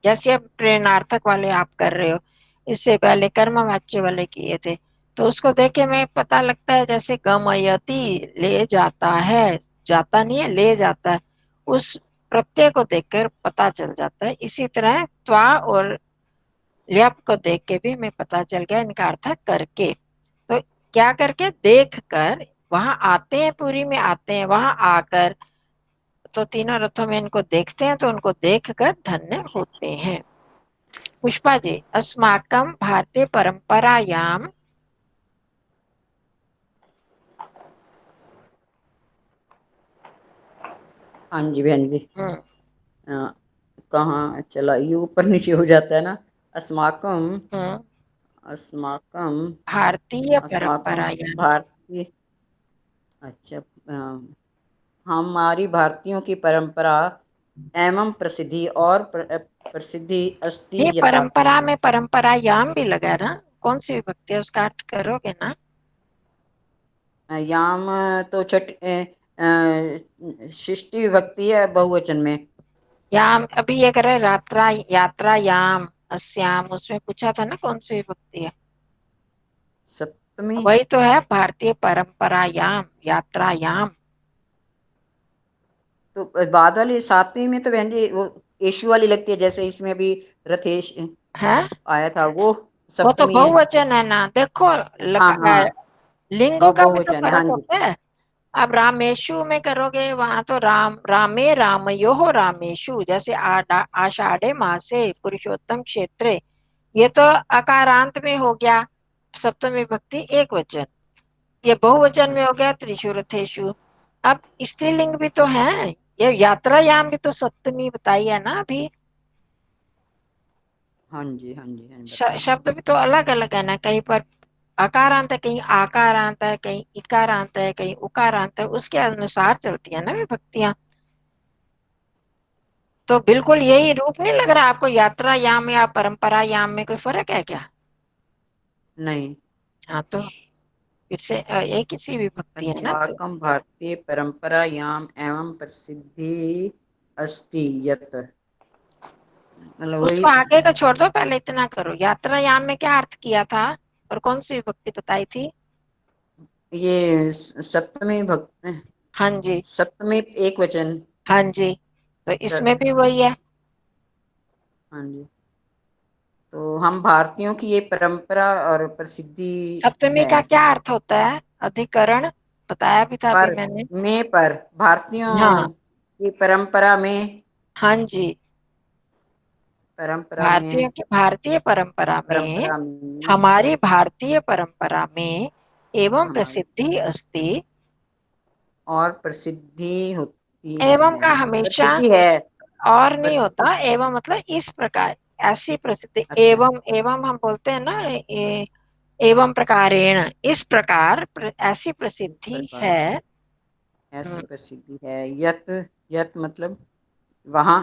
[SPEAKER 3] जैसे अब प्रेरणार्थक वाले आप कर रहे हो, इससे पहले कर्मवाच्य वाले किए थे, तो उसको देखे में पता लगता है जैसे गमयति, ले जाता है, जाता नहीं है, ले जाता है, उस प्रत्यय को देखकर पता चल जाता है। इसी तरह त्वा और ल्यप को देख के भी हमें पता चल गया इनका अर्थ है करके। तो क्या करके, देख कर, वहां आते हैं, पूरी में आते हैं, वहां आकर, तो तीनों रथों में इनको देखते हैं, तो उनको देखकर धन्य होते हैं। पुष्पा जी, अस्माकं भारतीय परंपरायाम,
[SPEAKER 5] हाँ जी बहन जी।
[SPEAKER 3] हम्म,
[SPEAKER 5] कहाँ चला, ये ऊपर नीचे हो जाता है ना। अस्माकम,
[SPEAKER 3] हम्म,
[SPEAKER 5] अस्माकम,
[SPEAKER 3] भारतीय
[SPEAKER 5] अस्माकम
[SPEAKER 3] परंपरायाम,
[SPEAKER 5] भारतीय, अच्छा, हमारी भारतीयों की परंपरा एवं प्रसिद्धि और प्रसिद्धि अस्ति
[SPEAKER 3] ये
[SPEAKER 5] यथा।
[SPEAKER 3] परंपरा में परंपरायाम भी लगा ना, कौन सी विभक्ति है, उसका अर्थ करोगे ना?
[SPEAKER 5] याम तो षष्ठी विभक्ति है बहुवचन में।
[SPEAKER 3] याम, अभी ये कर रहे यात्रा, यात्रायाम, अस्याम, उसमें पूछा था ना कौन सी विभक्ति है,
[SPEAKER 5] सप्तमी।
[SPEAKER 3] वही तो है, भारतीय परंपरायाम, यात्रायाम।
[SPEAKER 5] तो बाद वाली सातवीं में तो बहन जी वो यशु वाली लगती है, जैसे इसमें अभी रथेश
[SPEAKER 3] है,
[SPEAKER 5] आया था वो
[SPEAKER 3] वो तो
[SPEAKER 5] सप्तमी है।
[SPEAKER 3] बहुवचन है ना, देखो
[SPEAKER 5] हाँ हाँ,
[SPEAKER 3] लिंगों
[SPEAKER 5] वो
[SPEAKER 3] का भी तो
[SPEAKER 5] बहुवचन है, हाँ
[SPEAKER 3] फर्क
[SPEAKER 5] जी।
[SPEAKER 3] होता है। अब रामेशु में करोगे, वहां तो राम, रामे रामयोः रामेशु, जैसे आषाढ़े मासे पुरुषोत्तम क्षेत्रे, ये तो अकारांत में हो गया, सप्तमी विभक्ति एक वचन। ये बहुवचन में हो गया त्रिषु रथेषु। अब स्त्रीलिंग भी तो है, ये यात्रायाम भी तो सप्तमी बताई है ना अभी।
[SPEAKER 5] हाँ जी, हाँ जी, हाँ जी, बताइए।
[SPEAKER 3] शब्द भी तो अलग अलग है ना, कहीं पर अकारांत है, कहीं आकारांत है, कहीं इकारांत है, कहीं उकारांत है, उसके अनुसार चलती है ना विभक्तियां। तो बिल्कुल यही रूप नहीं लग रहा आपको, यात्रायाम या परंपरायाम में कोई फर्क है क्या?
[SPEAKER 5] नहीं।
[SPEAKER 3] हाँ, तो फिर से एक ही सी विभक्ति है ना, तो
[SPEAKER 5] अस्माकं भारतीय परंपरायाम एवं प्रसिद्धि अस्ति यत्, मतलब
[SPEAKER 3] उसको
[SPEAKER 5] वही।
[SPEAKER 3] आगे का छोड़ दो, पहले इतना करो, यात्रायाम में क्या अर्थ किया था और कौन सी विभक्ति बताई थी?
[SPEAKER 5] ये सप्तमी भक्त,
[SPEAKER 3] हाँ जी,
[SPEAKER 5] सप्तमी एक वचन।
[SPEAKER 3] हाँ जी, तो इसमें भी वही है।
[SPEAKER 5] हाँ जी, तो हम भारतीयों की ये परंपरा और प्रसिद्धि
[SPEAKER 3] सप्तमी
[SPEAKER 5] है।
[SPEAKER 3] का क्या अर्थ होता है? अधिकरण, बताया भी था अभी
[SPEAKER 5] पर
[SPEAKER 3] मैंने।
[SPEAKER 5] में पर भारतीयों
[SPEAKER 3] हाँ
[SPEAKER 5] की परंपरा में,
[SPEAKER 3] हाँ जी,
[SPEAKER 5] परंपरा में,
[SPEAKER 3] भारतीय परंपरा में,
[SPEAKER 5] परंपरा में
[SPEAKER 3] हमारी भारतीय परंपरा में एवं
[SPEAKER 5] हमारी
[SPEAKER 3] प्रसिद्धि अस्ति।
[SPEAKER 5] और प्रसिद्धि होती
[SPEAKER 3] एवं
[SPEAKER 5] है,
[SPEAKER 3] का हमेशा
[SPEAKER 5] प्रसिद्धि है,
[SPEAKER 3] और नहीं
[SPEAKER 5] प्रसिद्धि।
[SPEAKER 3] होता, एवं मतलब इस प्रकार, ऐसी प्रसिद्धि।
[SPEAKER 5] अच्छा,
[SPEAKER 3] एवं एवं हम बोलते हैं ना, एवं प्रकारेण, इस प्रकार ऐसी
[SPEAKER 5] इस
[SPEAKER 3] प्रसिद्धि
[SPEAKER 5] प्रकार
[SPEAKER 3] है।
[SPEAKER 5] ऐसी प्रसिद्धि है। यत, यत मतलब वहां,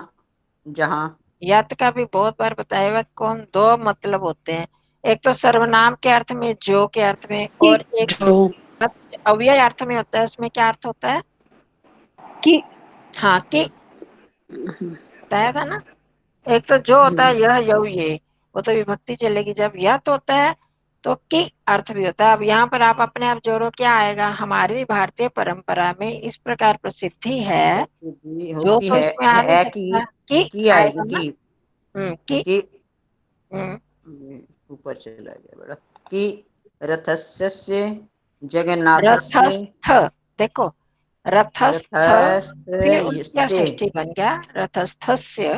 [SPEAKER 5] जहां।
[SPEAKER 3] यत का भी बहुत बार बताया हुआ, कौन दो मतलब होते हैं, एक तो सर्वनाम के अर्थ में, जो के अर्थ में, और एक
[SPEAKER 2] जो
[SPEAKER 3] अव्यय अर्थ में होता है। उसमें क्या अर्थ होता है?
[SPEAKER 6] कि
[SPEAKER 3] हाँ, कि बताया था ना। एक तो जो होता है यह यऊ ये, वो तो विभक्ति चलेगी। जब यत होता है तो कि अर्थ भी होता है। अब यहाँ पर आप अपने आप जोड़ो, क्या आएगा? हमारी भारतीय परंपरा में इस प्रकार प्रसिद्धि है,
[SPEAKER 5] प्रसिद्धि
[SPEAKER 3] जो
[SPEAKER 5] होती
[SPEAKER 3] तो इसमें आ नहीं
[SPEAKER 5] है
[SPEAKER 3] सकता, कि
[SPEAKER 5] की आएगी
[SPEAKER 3] आएगा ना। कि
[SPEAKER 5] की
[SPEAKER 3] हम्म,
[SPEAKER 5] ऊपर चला गया बड़ा। कि रथस्य जगन्नाथस्य,
[SPEAKER 3] रथस्थ, देखो, रथस्थ, फिर उनका
[SPEAKER 5] रथस्य,
[SPEAKER 3] षष्ठी बन गया रथस्थस्य।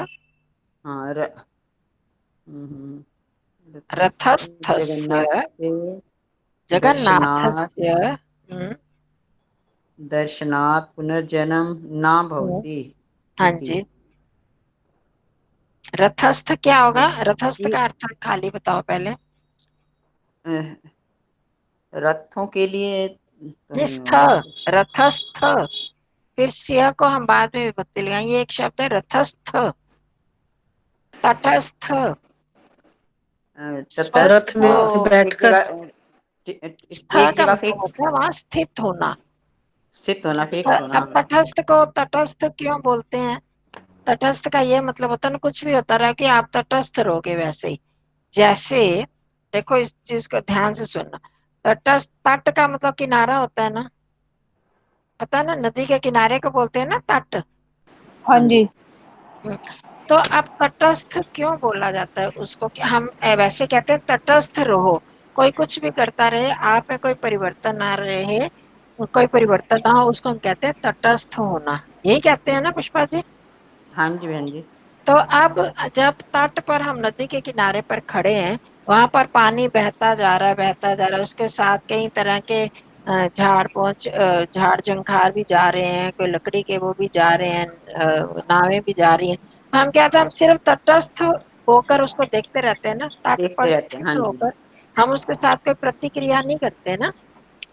[SPEAKER 5] हाँ रथस्य
[SPEAKER 3] रथस्थस्य
[SPEAKER 5] जगन्नाथस्य दर्शनात्,
[SPEAKER 3] जगन्नाथस्य। हम्म,
[SPEAKER 5] दर्शनात् पुनर्जन्म न
[SPEAKER 3] हम्म,
[SPEAKER 5] भवति
[SPEAKER 3] हाँ
[SPEAKER 5] इति।
[SPEAKER 3] जी। रथस्थ क्या होगा? रथस्थ
[SPEAKER 5] कि
[SPEAKER 3] का अर्थ खाली बताओ पहले।
[SPEAKER 5] रथों के लिए तो नहीं
[SPEAKER 3] स्थ,
[SPEAKER 5] होगा।
[SPEAKER 3] रथस्थ, फिर सिंह को हम बाद में विभक्ति लगाएंगे। ये एक शब्द है रथस्थ, तटस्थ,
[SPEAKER 5] तटस्थ
[SPEAKER 2] रथ
[SPEAKER 3] स्वस्थ।
[SPEAKER 2] में
[SPEAKER 5] तो एक
[SPEAKER 2] बैठकर
[SPEAKER 5] जगह,
[SPEAKER 3] स्थ
[SPEAKER 5] एक
[SPEAKER 3] का
[SPEAKER 5] जगह
[SPEAKER 3] मतलब
[SPEAKER 5] फिक्स
[SPEAKER 3] होता है वहां स्थित होना।
[SPEAKER 5] स्थित होना, फिक्स होना।
[SPEAKER 3] अब तटस्थ को तटस्थ क्यों बोलते हैं? तटस्थ का ये मतलब होता है ना, कुछ भी होता रहा कि आप तटस्थ रहोगे वैसे ही। जैसे देखो, इस चीज को ध्यान से सुनना। तटस्थ, तट का मतलब किनारा होता है ना, पता है ना, नदी के किनारे को बोलते हैं ना तट।
[SPEAKER 6] हाँ
[SPEAKER 5] हाँ
[SPEAKER 6] जी।
[SPEAKER 5] जी।
[SPEAKER 3] तो अब तटस्थ क्यों बोला जाता है उसको? कि हम वैसे कहते हैं तटस्थ रहो, कोई कुछ भी करता रहे, आप में कोई परिवर्तन ना रहे, कोई परिवर्तन ना हो, उसको हम कहते हैं तटस्थ होना। यही कहते हैं ना पुष्पा जी?
[SPEAKER 5] हाँ जी बहन जी।
[SPEAKER 3] तो अब जब तट पर हम नदी के किनारे पर खड़े हैं, वहां पर पानी बहता जा रहा है, बहता जा रहा है, उसके साथ कई तरह के झाड़ पहुंच, झाड़ जंखार भी जा रहे हैं, कोई लकड़ी के वो भी जा रहे हैं, नावें भी जा रही हैं। तो हम क्या था, हम सिर्फ तटस्थ होकर उसको देखते रहते हैं ना, तट पर
[SPEAKER 5] देखते रहते हैं, हाँ
[SPEAKER 3] स्थित
[SPEAKER 5] जी।
[SPEAKER 3] होकर। हम उसके साथ कोई प्रतिक्रिया नहीं करते ना,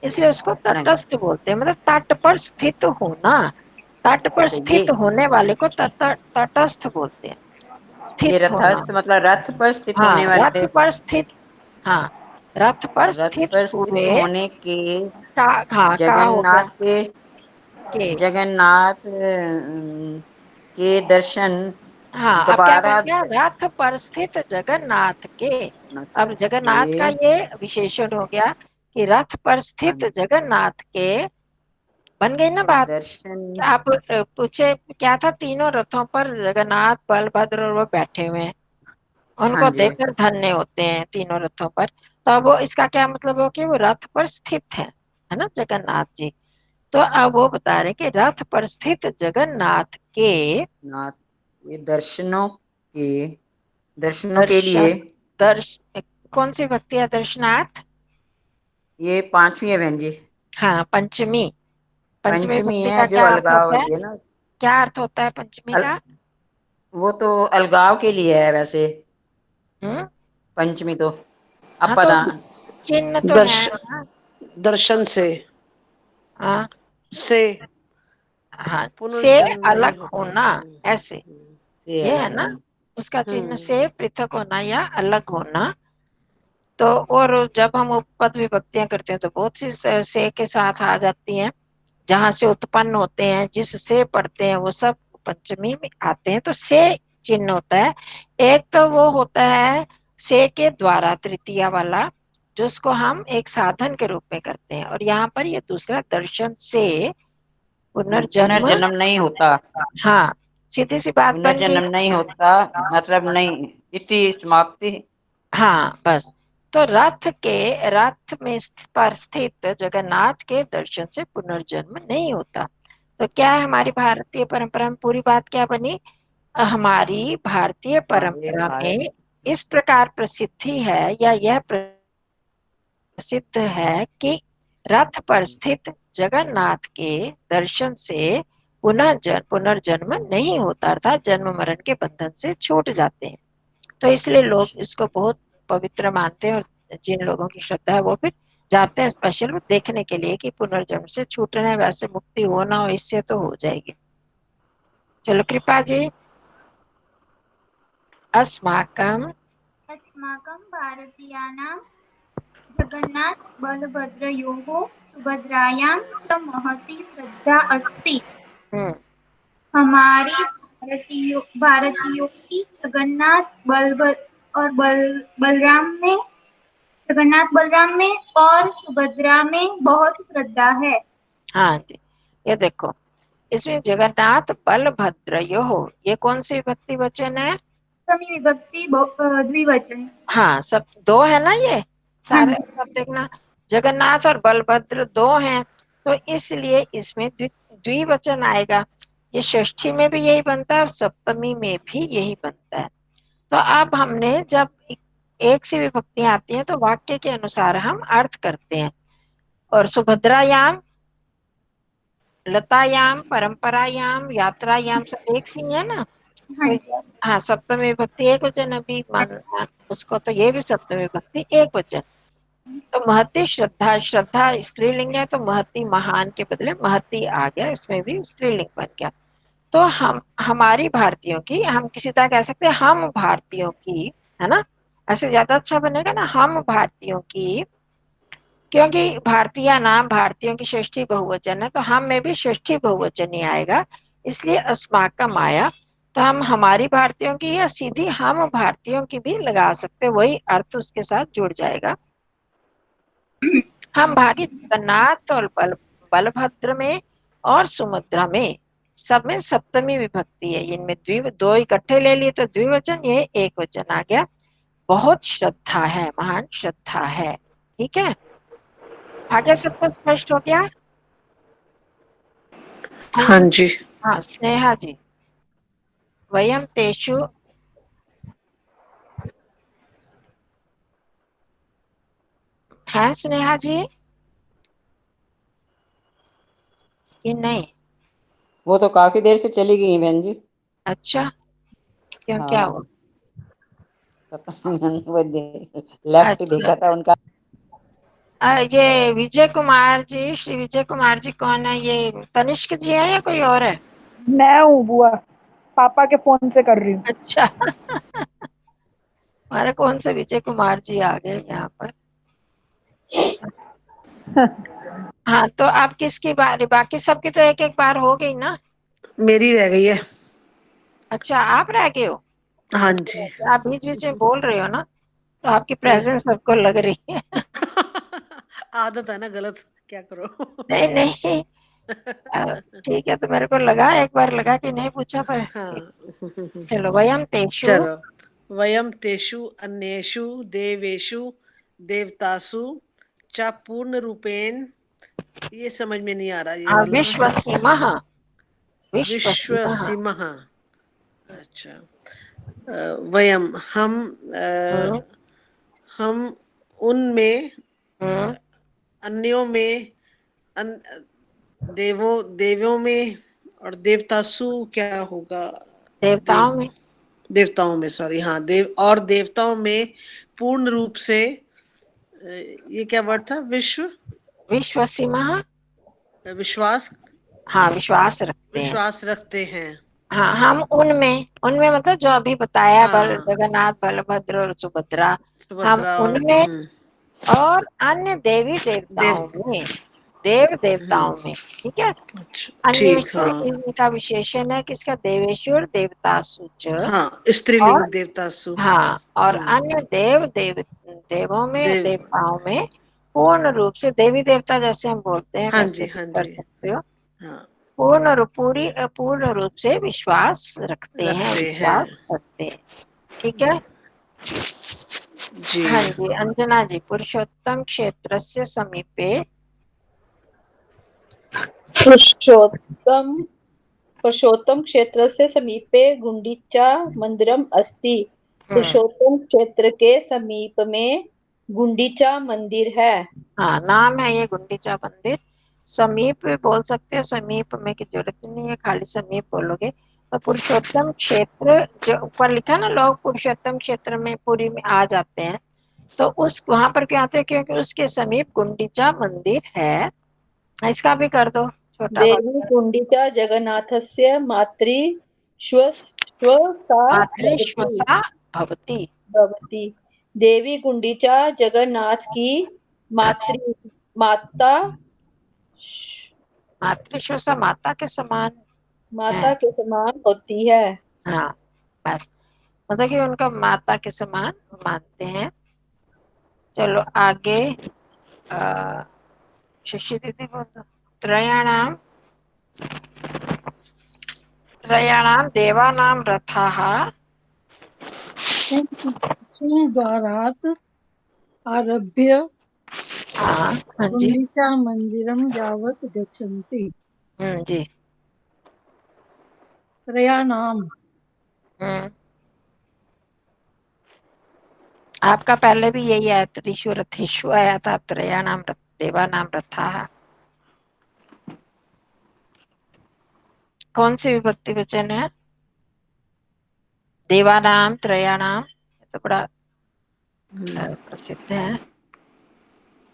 [SPEAKER 3] इसलिए उसको
[SPEAKER 5] नहीं,
[SPEAKER 3] तटस्थ बोलते हैं। मतलब तट पर स्थित होना, तट पर
[SPEAKER 5] तो
[SPEAKER 3] स्थित होने वाले को तटस्थ बोलते हैं,
[SPEAKER 5] ये
[SPEAKER 3] स्थित होना।
[SPEAKER 5] रथस्थ मतलब रथ पर स्थित
[SPEAKER 3] हाँ,
[SPEAKER 5] होने वाले,
[SPEAKER 3] रथ पर स्थित, हाँ, रथ पर
[SPEAKER 5] रथ
[SPEAKER 3] स्थित
[SPEAKER 5] पर स्थित
[SPEAKER 3] हुए
[SPEAKER 5] होने के
[SPEAKER 3] का, हाँ, का हो
[SPEAKER 5] जगन्नाथ
[SPEAKER 3] गया
[SPEAKER 5] के,
[SPEAKER 3] के।
[SPEAKER 5] जगन्नाथ के दर्शन
[SPEAKER 3] हाँ, अब क्या बन
[SPEAKER 5] दोबारा
[SPEAKER 3] गया? रथ पर स्थित जगन्नाथ के। अब जगन्नाथ का
[SPEAKER 5] के
[SPEAKER 3] ये विशेषण हो गया कि रथ पर स्थित जगन्नाथ के, बन गई ना बात।
[SPEAKER 5] दर्शन।
[SPEAKER 3] आप पूछे क्या था? तीनों रथों पर जगन्नाथ, बलभद्र और वो बैठे हुए हैं,
[SPEAKER 5] हाँ
[SPEAKER 3] उनको
[SPEAKER 5] जी,
[SPEAKER 3] देखकर धन्य होते हैं तीनों रथों पर। तो अब वो इसका क्या मतलब हो कि वो रथ पर स्थित है ना जगन्नाथ जी। तो अब वो बता रहे कि रथ पर स्थित जगन्नाथ के
[SPEAKER 5] नाथ, ये दर्शनों के लिए,
[SPEAKER 3] दर्शन, दर्श कौन सी भक्ति है? दर्शनाथ,
[SPEAKER 5] ये पांचवी है बहन जी।
[SPEAKER 3] हाँ, पंचमी। पंचमी
[SPEAKER 5] पंचमी
[SPEAKER 3] भक्ति
[SPEAKER 5] है
[SPEAKER 3] का
[SPEAKER 5] जो
[SPEAKER 3] क्या अर्थ
[SPEAKER 5] अलगाव
[SPEAKER 3] होता है?
[SPEAKER 5] वाली है ना।
[SPEAKER 3] क्या अर्थ होता है पंचमी
[SPEAKER 5] अल,
[SPEAKER 3] का?
[SPEAKER 5] वो तो अलगाव के लिए है वैसे।
[SPEAKER 3] हम्म,
[SPEAKER 5] पंचमी तो
[SPEAKER 3] हाँ, तो
[SPEAKER 5] अपदान,
[SPEAKER 3] चिन्ह तो है
[SPEAKER 2] दर्शन,
[SPEAKER 3] ना।
[SPEAKER 2] दर्शन
[SPEAKER 3] हाँ
[SPEAKER 2] से
[SPEAKER 3] हाँ, से
[SPEAKER 2] पुनर्जन्म नहीं
[SPEAKER 3] अलग
[SPEAKER 2] होता।
[SPEAKER 3] होना, ऐसे,
[SPEAKER 5] से
[SPEAKER 3] ये है
[SPEAKER 5] अलग
[SPEAKER 3] ना
[SPEAKER 5] होना।
[SPEAKER 3] उसका चिन्ह,
[SPEAKER 2] हम्म
[SPEAKER 3] से पृथक होना या अलग होना। तो और जब हम उपपद विभक्तियां करते हैं तो बहुत सी से के साथ आ जाती हैं, जहां से उत्पन्न होते हैं, जिस से पढ़ते हैं, वो सब पंचमी में आते हैं। तो से चिन्ह होता है। एक तो वो होता है से के द्वारा, तृतीया वाला, जिसको हम एक साधन के रूप में करते हैं। और यहाँ पर ये दूसरा दर्शन से पुनर्जन्म,
[SPEAKER 5] पुनर्जन्म नहीं होता,
[SPEAKER 3] हाँ, सीधी सी बात बन गई।
[SPEAKER 5] पुनर्जन्म नहीं होता, मतलब नहीं, इति समाप्ति।
[SPEAKER 3] हाँ, बस तो रथ में पर स्थित जगन्नाथ के दर्शन से पुनर्जन्म नहीं होता। तो क्या है हमारी भारतीय परंपरा में पूरी बात क्या बनी? हमारी भारतीय परंपरा में इस प्रकार प्रसिद्धि है या यह प्रसिद्ध है कि रथ पर स्थित जगन्नाथ के दर्शन से पुनर्जन्म नहीं होता, अर्थात जन्म मरण के बंधन से छूट जाते हैं। तो इसलिए लोग इसको बहुत पवित्र मानते हैं, और जिन लोगों की श्रद्धा है वो फिर जाते हैं स्पेशल देखने के लिए कि पुनर्जन्म से छूटना है, वैसे मुक्ति हो ना हो इससे तो हो जाएगी। चलो कृपा जी। अस्माकं
[SPEAKER 8] भारतीयानां जगन्नाथ बलभद्रयोः सुभद्रायां च महती श्रद्धा अस्ति। हमारी भारतीयों की जगन्नाथ बलराम में और सुभद्रा में बहुत श्रद्धा है।
[SPEAKER 3] हाँ जी, ये देखो इसमें जगन्नाथ बलभद्रयोः, ये कौन सी विभक्ति वचन है?
[SPEAKER 8] सप्तमी विभक्ति द्विवचन।
[SPEAKER 3] हाँ, सब दो है ना, ये सारे सब देखना, जगन्नाथ और बलभद्र दो हैं, तो इसलिए इसमें द्विवचन आएगा। ये षष्ठी में भी यही बनता है और सप्तमी में भी यही बनता है। तो अब हमने जब एक सी विभक्तियां आती हैं तो वाक्य के अनुसार हम अर्थ करते हैं। और सुभद्रायाम, लतायाम, परंपरायाम, यात्रायाम सब एक सी है ना। तो हाँ, सप्तमी विभक्ति एक वचन, अभी उसको तो ये भी सप्तमी विभक्ति एक वचन। तो महती श्रद्धा स्त्रीलिंग है, तो महती महान के बदले महती आ गया, इसमें भी स्त्रीलिंग बन गया। तो हमारी भारतीयों की, हम किसी तरह कह सकते हैं हम भारतीयों की, है ना, ऐसे ज्यादा अच्छा बनेगा ना, हम भारतीयों की, क्योंकि भारतीय नाम भारतीयों की षष्ठी बहुवचन है, तो हम में भी षष्ठी बहुवचन ही आएगा, इसलिए अस्माकम आया। तो हम हमारी भारतीयों की या सीधी हम भारतीयों की भी लगा सकते, वही अर्थ उसके साथ जुड़ जाएगा। हम भारतीय जगन्नाथ और बलभद्र में और सुभद्रा में सब में सप्तमी विभक्ति है, इनमें दो इकट्ठे ले लिए तो द्विवचन, ये एक वचन आ गया। बहुत श्रद्धा है, महान श्रद्धा है। ठीक है, आगे सबको स्पष्ट हो गया?
[SPEAKER 2] हाँ जी।
[SPEAKER 3] हाँ स्नेहा जी। वयम तेषु है स्नेहा जी कि नहीं?
[SPEAKER 9] वो तो काफी देर से चली गई बहन जी।
[SPEAKER 3] अच्छा, क्यों,
[SPEAKER 9] हाँ,
[SPEAKER 3] क्या हुआ?
[SPEAKER 9] पता नहीं, वो लेफ्ट देखा था उनका।
[SPEAKER 3] ये विजय कुमार जी, श्री विजय कुमार जी कौन है? ये तनिष्क जी है या कोई और है?
[SPEAKER 6] मैं हूँ बुआ, पापा के फोन से कर रही हूँ।
[SPEAKER 3] अच्छा हमारे कौन से विजय कुमार जी आ गए यहाँ पर। हाँ, तो आप किसकी बारी? बाकी सबकी तो एक एक बार हो गई ना।
[SPEAKER 2] मेरी रह गई है।
[SPEAKER 3] अच्छा, आप रह गए हो?
[SPEAKER 2] हाँ जी।
[SPEAKER 3] आप बीच बीच में बोल रहे हो ना, तो आपकी प्रेजेंस सबको लग रही है।
[SPEAKER 2] आदत है ना, गलत क्या करो।
[SPEAKER 3] नहीं नहीं, ठीक है, तो मेरे को लगा, एक बार लगा कि नहीं पूछा पर।
[SPEAKER 2] हाँ।
[SPEAKER 3] चलो, वयम तेषु,
[SPEAKER 2] चलो, वयम तेषु अन्येषु देवेषु देवतासु च पूर्ण रूपेण, ये समझ में नहीं आ रहा ये वाला।
[SPEAKER 3] विश्वसीमः,
[SPEAKER 2] विश्वसीमः। अच्छा, वयम हम उनमें, अन्यों में, देवों में, और देवतासु क्या होगा? देवताओं में सॉरी, हाँ, देवताओं में पूर्ण रूप से, ये क्या वर्ड था?
[SPEAKER 3] विश्वसीमः,
[SPEAKER 2] विश्वास,
[SPEAKER 3] हाँ, विश्वास
[SPEAKER 2] रखते हैं।
[SPEAKER 3] हाँ, हम उनमें मतलब जो अभी बताया,
[SPEAKER 2] हाँ,
[SPEAKER 3] जगन्नाथ, बलभद्र और सुभद्रा, हम
[SPEAKER 2] सुभद्रा
[SPEAKER 3] उनमें और अन्य देवी देवताओं में, देव देवताओं में। ठीक है, अन्येषु इनका विशेषण है किसका? देवेषु और देवतासु च,
[SPEAKER 2] हाँ, स्त्रीलिंग देवतासु।
[SPEAKER 3] हाँ, और अन्य देवों में, देवताओं में पूर्ण रूप से, देवी देवता जैसे हम बोलते हैं वैसे कर सकते हो, पूर्ण रूप से विश्वास रखते हैं। ठीक है,
[SPEAKER 2] जी।
[SPEAKER 3] हाँ जी अंजना जी, पुरुषोत्तम क्षेत्रस्य समीपे
[SPEAKER 4] पुरुषोत्तम पुरुषोत्तम क्षेत्रस्य समीपे गुंडीचा मंदिरम अस्ति। पुरुषोत्तम क्षेत्र के समीप में गुंडीचा मंदिर है।
[SPEAKER 3] हाँ नाम है ये गुंडीचा मंदिर। समीप में बोल सकते हो, समीप में की जरूरत नहीं है, खाली समीप बोलोगे। तो पुरुषोत्तम क्षेत्र जो ऊपर लिखा ना, लोग पुरुषोत्तम क्षेत्र में पुरी में आ जाते हैं, तो उस वहां पर क्यों आते हैं? क्योंकि उसके समीप गुंडीचा मंदिर है। इसका भी कर दो छोटा
[SPEAKER 4] देवी
[SPEAKER 3] वाला।
[SPEAKER 4] गुंडीचा जगन्नाथस्य मातृश्वसा भवति।
[SPEAKER 3] मातृश्वसा भवती।
[SPEAKER 4] भवति। देवी गुंडीचा जगन्नाथ की मातृ माता
[SPEAKER 3] मातृश्वसा माता के समान है।
[SPEAKER 4] माता के समान होती है।
[SPEAKER 3] हाँ बस, मतलब कि उनका माता के समान मानते हैं। चलो आगे। शशि दीदी बोल दो। त्रयाणाम त्रयाणाम देवानां रथाः।
[SPEAKER 7] सिंहद्वारात् आरभ्य
[SPEAKER 3] हाँ हाँ जी।
[SPEAKER 7] गुंडीचा मंदिरम यावत् गच्छन्ति।
[SPEAKER 3] जी।
[SPEAKER 7] त्रयाणाम।
[SPEAKER 3] आपका पहले भी यही आया, त्रिशु रथेषु आया था, त्रयाणाम देवानां रथाः। कौन सी विभक्ति वचन है? देवानाम त्रयाणाम, तो बड़ा प्रसिद्ध है।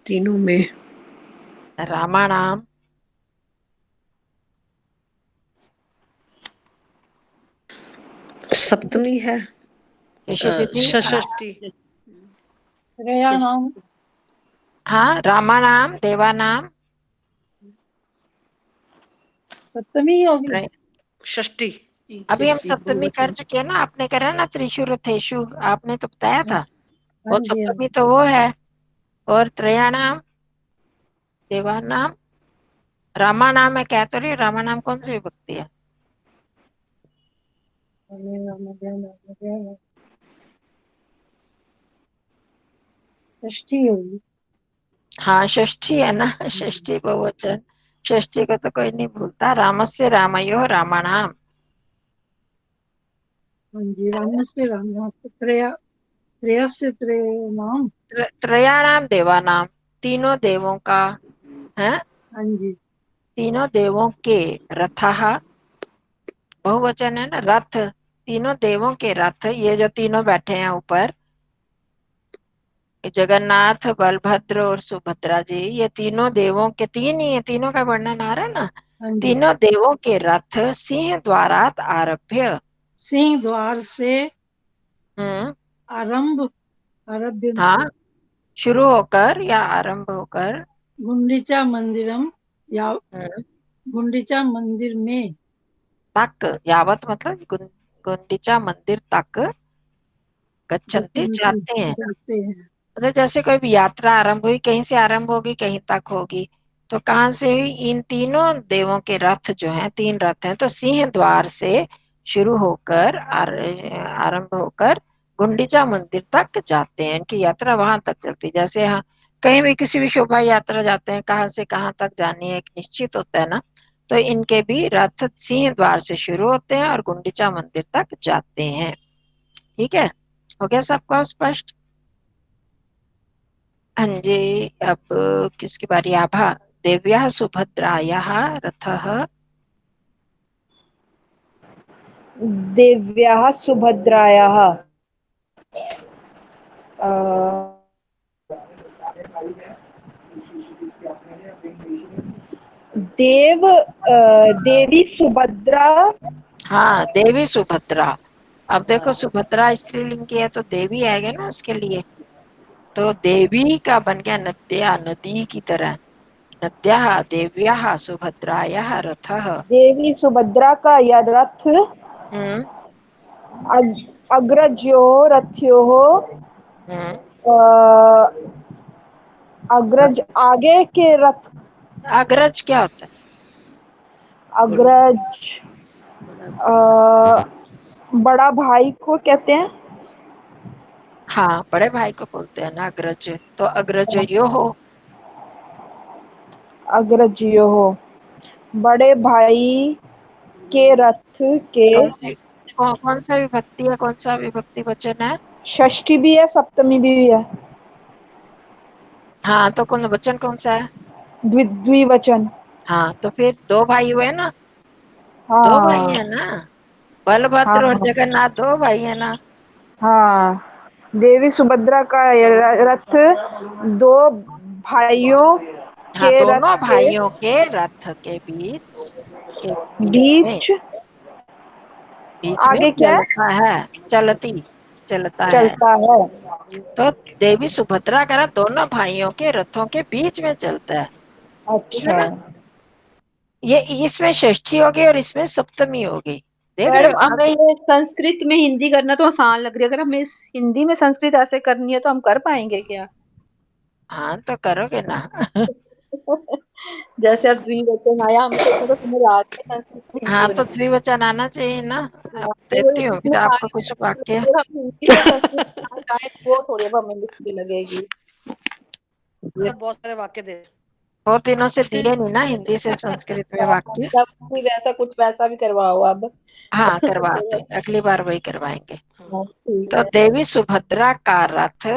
[SPEAKER 2] तीनों में।
[SPEAKER 3] रामाणाम।
[SPEAKER 2] सप्तमी है।
[SPEAKER 3] शशि दीदी।
[SPEAKER 2] षष्ठी।
[SPEAKER 7] त्रयाणाम।
[SPEAKER 3] हाँ रामानाम देवानाम।
[SPEAKER 7] सप्तमी होगी।
[SPEAKER 2] षष्ठी।
[SPEAKER 3] अभी हम सप्तमी कर चुके हैं ना, आपने करा ना त्रिशु रथेषु, आपने तो बताया था।
[SPEAKER 7] हाँ
[SPEAKER 3] वो
[SPEAKER 7] जी हाँ।
[SPEAKER 3] सप्तमी तो वो है। और त्रयाणाम देवानाम रामानाम है, कह तो रही हूँ, रामानाम कौन सी विभक्ति है?
[SPEAKER 7] षष्ठी होगी।
[SPEAKER 3] हाँ षष्ठी है ना, षष्ठी बहुवचन। षष्ठी को तो कोई नहीं भूलता। रामस्य रामयोः रामाणाम।
[SPEAKER 7] हाँ जी रामस्य राम त्रयस्य त्रयाणाम।
[SPEAKER 3] त्रयाणाम देवानाम, तीनों देवों का है।
[SPEAKER 7] हाँ जी।
[SPEAKER 3] तीनों देवों के रथः, बहुवचन है ना, रथ। तीनों देवों के रथ, ये जो तीनों बैठे हैं ऊपर, जगन्नाथ बलभद्र और सुभद्रा जी, ये तीनों देवों के, तीन ही है, तीनों का वर्णन आ रहा है ना।
[SPEAKER 7] हाँ जी।
[SPEAKER 3] तीनों देवों के रथ सिंह द्वारात आरभ्य।
[SPEAKER 7] सिंह द्वार से
[SPEAKER 3] हम्म।
[SPEAKER 7] आरभ्य
[SPEAKER 3] हाँ शुरू होकर या आरंभ होकर।
[SPEAKER 7] गुंडीचा मंदिरम या
[SPEAKER 3] हम्म,
[SPEAKER 7] गुंडीचा मंदिर में
[SPEAKER 3] तक, यावत मतलब गुंडीचा मंदिर तक, गच्छन्ति जाते हैं।
[SPEAKER 7] जाते हैं।
[SPEAKER 3] मतलब जैसे कोई भी यात्रा आरंभ हुई, कहीं से आरंभ होगी, कहीं तक होगी, तो कहाँ से हुई? इन तीनों देवों के रथ जो हैं, तीन रथ हैं, तो सिंह द्वार से शुरू होकर आरंभ होकर गुंडीचा मंदिर तक जाते हैं। इनकी यात्रा वहां तक चलती है। जैसे यहाँ कहीं भी किसी भी शोभा यात्रा जाते हैं, कहाँ से कहाँ तक जानी है एक निश्चित होता है ना, तो इनके भी रथ सिंह द्वार से शुरू होते हैं और गुंडीचा मंदिर तक जाते हैं। ठीक है, हो गया सबको स्पष्ट? हाँ जी। अब किसकी बारी? आभा। देव्याः सुभद्रायाः रथः।
[SPEAKER 6] देव्याः सुभद्रायाः देवी सुभद्रा।
[SPEAKER 3] हाँ देवी सुभद्रा। अब देखो सुभद्रा स्त्रीलिंग की है तो देवी आएगा ना उसके लिए, तो देवी का बन गया नद्या, नदी की तरह। नद्याः देव्याः सुभद्रायाः रथः।
[SPEAKER 6] देवी सुभद्रा का यह रथ
[SPEAKER 3] हम्म
[SPEAKER 6] अग्रज्यो रथ्योः
[SPEAKER 3] हम्म।
[SPEAKER 6] अग्रज आगे के रथ।
[SPEAKER 3] अग्रज क्या होता है?
[SPEAKER 6] अग्रज बड़ा भाई को कहते हैं।
[SPEAKER 3] हाँ, बड़े भाई को बोलते हैं ना अग्रज, तो अग्रज यो हो।
[SPEAKER 6] अग्रजियो हो, बड़े भाई के रथ के।
[SPEAKER 3] कौन सा विभक्ति है, कौन सा विभक्ति वचन है?
[SPEAKER 6] षष्ठी भी है, सप्तमी भी है।
[SPEAKER 3] हाँ, तो कौन वचन कौन सा है?
[SPEAKER 6] द्विवचन।
[SPEAKER 3] हाँ, तो फिर दो भाई हुए ना, दो भाई
[SPEAKER 6] हाँ
[SPEAKER 3] है ना, बलभद्र और
[SPEAKER 6] हाँ
[SPEAKER 3] जगन्नाथ दो भाई है ना।
[SPEAKER 6] हाँ, देवी सुभद्रा का रथ दो भाइयों
[SPEAKER 3] हाँ,
[SPEAKER 6] के रथ
[SPEAKER 3] दोनों
[SPEAKER 6] के
[SPEAKER 3] भाइयों के रथ के बीच में
[SPEAKER 6] बीच। आगे क्या है?
[SPEAKER 3] चलता है, चलता है।
[SPEAKER 6] चलता है।
[SPEAKER 3] तो देवी सुभद्रा का रथ दोनों भाइयों के रथों के बीच में चलता है, ठीक है
[SPEAKER 6] अच्छा
[SPEAKER 3] ना। ये इसमें षष्ठी होगी और इसमें सप्तमी होगी, देख रहे
[SPEAKER 4] मैडम,
[SPEAKER 3] हो
[SPEAKER 4] हमें ये संस्कृत में हिंदी करना तो आसान लग रही है, अगर हमें इस हिंदी में संस्कृत ऐसे करनी है तो हम कर पाएंगे क्या?
[SPEAKER 3] हाँ, तो करोगे ना।
[SPEAKER 4] जैसे अब द्विवचन आया, हमें तो समझ आ रही है संस्कृत में हिंदी
[SPEAKER 3] हाँ, तो
[SPEAKER 4] बनती
[SPEAKER 3] द्विवचन आना चाहिए ना।
[SPEAKER 4] है।
[SPEAKER 3] अब
[SPEAKER 4] तो वो
[SPEAKER 3] देती हूँ
[SPEAKER 4] इसमें
[SPEAKER 3] फिर आपको
[SPEAKER 4] सारी
[SPEAKER 3] कुछ वाक्य।
[SPEAKER 4] अगर हम हिंदी से संस्कृत में जाए तो वो थोड़ी अब हमें मुश्किल लगेगी।
[SPEAKER 3] ये
[SPEAKER 2] बहुत सारे वाक्य दे।
[SPEAKER 3] बहुत दिनों से दिए नहीं ना हिंदी से संस्कृत में वाक्य।
[SPEAKER 4] जब भी वैसा कुछ वैसा भी करवाओ अब।
[SPEAKER 3] हाँ, करवाते हैं, अगली बार वही करवाएंगे।
[SPEAKER 4] ठीक
[SPEAKER 3] तो
[SPEAKER 4] है।
[SPEAKER 3] देवी सुभद्रा का रथ